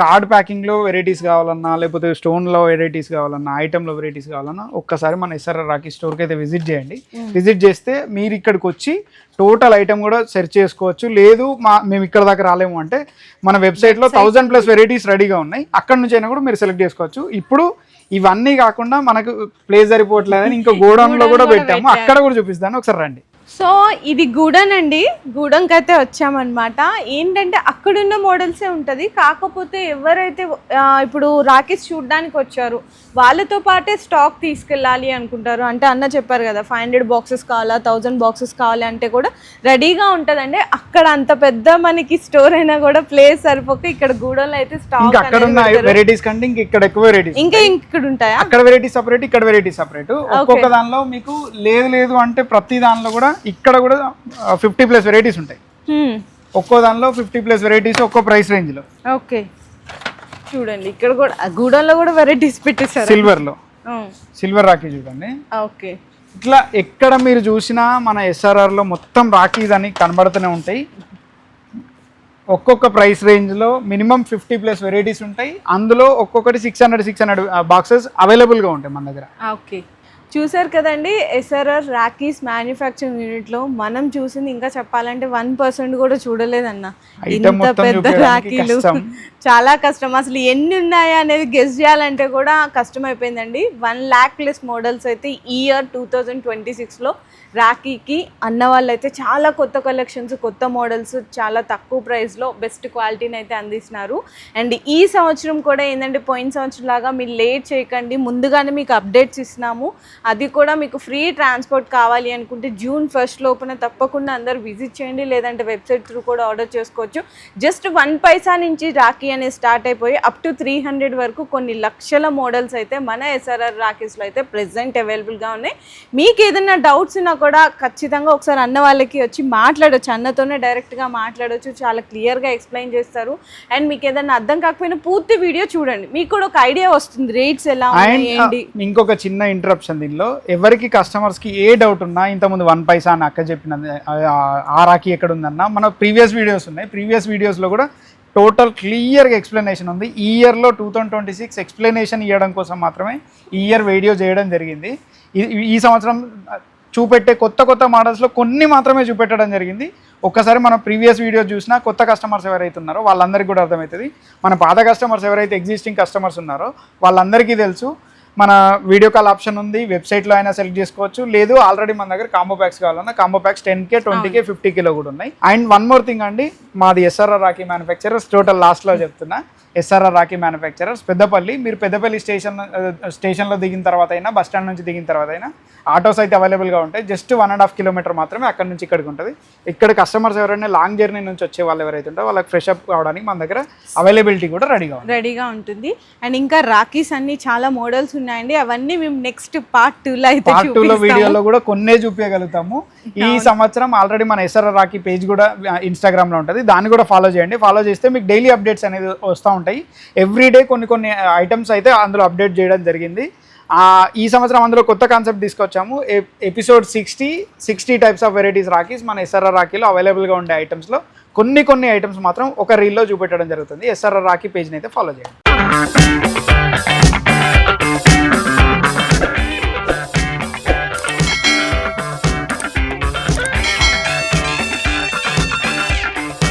కార్డ్ ప్యాకింగ్లో వెరైటీస్ కావాలన్నా, లేకపోతే స్టోన్లో వెరైటీస్ కావాలన్నా, ఐటెంలో వెరైటీస్ కావాలన్నా ఒక్కసారి మన ఎస్ఆర్ఆర్ రాఖీ స్టోర్కి అయితే విజిట్ చేయండి. విజిట్ చేస్తే మీరు ఇక్కడికి వచ్చి టోటల్ ఐటమ్ కూడా సెర్చ్ చేసుకోవచ్చు. లేదు మేము ఇక్కడ దాకా రాలేము అంటే మన వెబ్సైట్లో 1000+ వెరైటీస్ రెడీగా ఉన్నాయి, అక్కడ నుంచి అయినా కూడా మీరు సెలెక్ట్ చేసుకోవచ్చు. ఇప్పుడు ఇవన్నీ కాకుండా మనకు ప్లేస్ సరిపోవట్లేదని ఇంకా గోడౌన్లో కూడా పెట్టాము, అక్కడ కూడా చూపిస్తాను, ఒకసారి రండి. సో ఇది గూడెన్ అండి, గూడెన్కి అయితే వచ్చామన్నమాట. ఏంటంటే అక్కడున్న మోడల్సే ఉంటుంది, కాకపోతే ఎవరైతే ఇప్పుడు రాఖీస్ చూడడానికి వచ్చారు వాళ్ళతో పాటే స్టాక్ తీసుకెళ్ళాలి అనుకుంటారు అంటే అన్న చెప్పారు కదా 500 బాక్సెస్ కావాలా 1000 బాక్సెస్ కావాలి అంటే కూడా రెడీగా ఉంటుందండి. అక్కడ అంత పెద్ద మనకి స్టోర్ అయినా కూడా ప్లేస్ సరిపోక ఇక్కడ గూడెన్లో అయితే స్టాక్ అక్కడ ఉన్న వెరైటీస్ కంటే ఇంకా ఇక్కడ ఎక్కువ వెరైటీస్ ఇంకా ఇక్కడ ఉంటాయా? అక్కడ వెరైటీ సపరేట్, ఇక్కడ వెరైటీ సపరేట్. ఒక్కొక్క దానిలో మీకు లేదు అంటే ప్రతి దానిలో కూడా ఇక్కడ కూడా 50+ వెరైటీస్ ఉంటాయి. ఒక్కో దానిలో 50+ వెరైటీస్ ఒక్కో ప్రైస్ రేంజ్ లో. ఓకే, చూడండి ఇక్కడ కూడా గూడెన్లో కూడా వెరైటీస్ పెట్టేశారు. సిల్వర్ రాఖీ చూడండి. ఓకే, ఇట్లా ఎక్కడ మీరు చూసినా మన ఎస్ఆర్ఆర్ లో మొత్తం రాఖీస్ అని కనబడుతూనే ఉంటాయి. ఒక్కొక్క ప్రైస్ రేంజ్ లో మినిమం 50+ వెరైటీస్ ఉంటాయి. అందులో ఒక్కొక్కటి 600 బాక్సెస్ అవైలబుల్ గా ఉంటాయి మన దగ్గర. ఓకే, చూసారు కదండి ఎస్ఆర్ఆర్ రాఖీస్ మ్యానుఫ్యాక్చరింగ్ యూనిట్లో మనం చూసింది ఇంకా చెప్పాలంటే 1% కూడా చూడలేదన్న. ఇంత పెద్ద రాఖీలు చాలా కష్టం, అసలు ఎన్ని ఉన్నాయా అనేది గెస్ చేయాలంటే కూడా కష్టం అయిపోయిందండి. 1 lakh+ మోడల్స్ అయితే ఈ ఇయర్ 2026లో రాఖీకి అన్న వాళ్ళు అయితే చాలా కొత్త కలెక్షన్స్, కొత్త మోడల్స్ చాలా తక్కువ ప్రైస్లో బెస్ట్ క్వాలిటీని అయితే అందిస్తున్నారు. అండ్ ఈ సంవత్సరం కూడా ఏంటంటే పోయిన సంవత్సరం లాగా మీరు లేట్ చేయకండి, ముందుగానే మీకు అప్డేట్స్ ఇస్తున్నాము. అది కూడా మీకు ఫ్రీ ట్రాన్స్పోర్ట్ కావాలి అనుకుంటే June 1 లోపున తప్పకుండా అందరు విజిట్ చేయండి, లేదంటే వెబ్సైట్ త్రూ కూడా ఆర్డర్ చేసుకోవచ్చు. జస్ట్ 1 పైసా నుంచి రాఖీ అనేది స్టార్ట్ అయిపోయి అప్ టు 300 వరకు కొన్ని లక్షల మోడల్స్ అయితే మన ఎస్ఆర్ఆర్ రాఖీస్లో అయితే ప్రెసెంట్ అవైలబుల్గా ఉన్నాయి. మీకు ఏదైనా డౌట్స్ ఉన్నా కూడా ఖచ్చితంగా ఒకసారి అన్న వాళ్ళకి వచ్చి మాట్లాడవచ్చు, అన్నతోనే డైరెక్ట్గా మాట్లాడవచ్చు, చాలా క్లియర్గా ఎక్స్ప్లెయిన్ చేస్తారు. అండ్ మీకు ఏదైనా అర్థం కాకపోయినా పూర్తి వీడియో చూడండి, మీకు కూడా ఒక ఐడియా వస్తుంది రేట్స్ ఎలా ఉన్నాయి. ఇంకొక చిన్న ఇంటరప్షన్, దీనిలో ఎవరికి కస్టమర్స్కి ఏ డౌట్ ఉన్నా, ఇంతకుముందు 1 పైసా అని అక్క చెప్పినది ఆ రాఖీ ఎక్కడ ఉందన్న మన ప్రీవియస్ వీడియోస్ ఉన్నాయి. ప్రీవియస్ వీడియోస్లో కూడా టోటల్ క్లియర్గా ఎక్స్ప్లెనేషన్ ఉంది. ఈ ఇయర్లో 2026 ఎక్స్ప్లెనేషన్ ఇవ్వడం కోసం మాత్రమే ఈ ఇయర్ వీడియో చేయడం జరిగింది. ఈ సంవత్సరం చూపెట్టే కొత్త మోడల్స్లో కొన్ని మాత్రమే చూపెట్టడం జరిగింది. ఒక్కసారి మన ప్రీవియస్ వీడియో చూసినా కొత్త కస్టమర్స్ ఎవరైతే ఉన్నారో వాళ్ళందరికీ కూడా అర్థమవుతుంది. మన పాత కస్టమర్స్ ఎవరైతే ఎగ్జిస్టింగ్ కస్టమర్స్ ఉన్నారో వాళ్ళందరికీ తెలుసు. మన వీడియో కాల్ ఆప్షన్ ఉంది, వెబ్సైట్లో అయినా సెలెక్ట్ చేసుకోవచ్చు. లేదు ఆల్రెడీ మన దగ్గర కాంబో ప్యాక్స్ కావాలన్నా కాంబో ప్యాక్స్ 10K 20K 50Kలో కూడా ఉన్నాయి. అండ్ 1 more థింగ్ అండి, మాది ఎస్ఆర్ఆర్ రాఖీ మ్యానుఫ్యాక్చరర్స్, టోటల్ లాస్ట్లో చెప్తున్నా, ఎస్ఆర్ఆర్ రాఖీ మ్యానుఫ్యాక్చరర్స్ పెద్దపల్లి. మీరు పెద్దపల్లి స్టేషన్లో దిగిన తర్వాత అయినా, బస్ స్టాండ్ నుంచి దిగిన తర్వాత అయినా ఆటోస్ అయితే అవైలబుల్గా ఉంటాయి. జస్ట్ 1.5 kilometer మాత్రమే అక్కడ నుంచి ఇక్కడికి ఉంటుంది. ఇక్కడ కస్టమర్స్ ఎవరైనా లాంగ్ జర్నీ నుంచి వచ్చే వాళ్ళు ఎవరైతే ఉంటారో వాళ్ళకి ఫ్రెష్ అప్ కావడానికి మన దగ్గర అవైలబిలిటీ కూడా రెడీగా ఉంటుంది. అండ్ ఇంకా రాఖీస్ అన్ని చాలా మోడల్స్ ఉన్నాయండి, అవన్నీ మేము నెక్స్ట్ పార్ట్ 2లో అయితే పార్ట్ 2లో వీడియోలో కూడా కొన్నే చూపించగలుగుతాము. ఈ సంవత్సరం ఆల్రెడీ మన ఎస్ఆర్ఆర్ రాఖీ పేజ్ కూడా ఇన్స్టాగ్రామ్లో ఉంటుంది, దాన్ని కూడా ఫాలో చేయండి. ఫాలో చేస్తే మీకు డైలీ అప్డేట్స్ అనేది వస్తూ ఉంటాయి. ఎవ్రీడే కొన్ని ఐటమ్స్ అయితే అందులో అప్డేట్ చేయడం జరిగింది. ఈ సంవత్సరం అందులో కొత్త కాన్సెప్ట్ తీసుకొచ్చాము. Episode 60 types of varieties rakhis మన ఎస్ఆర్ఆర్ రాఖీలో అవైలబుల్గా ఉండే ఐటమ్స్లో కొన్ని ఐటమ్స్ మాత్రం ఒక రీల్లో చూపెట్టడం జరుగుతుంది. ఎస్ఆర్ఆర్ రాఖీ పేజ్ని అయితే ఫాలో చేయండి.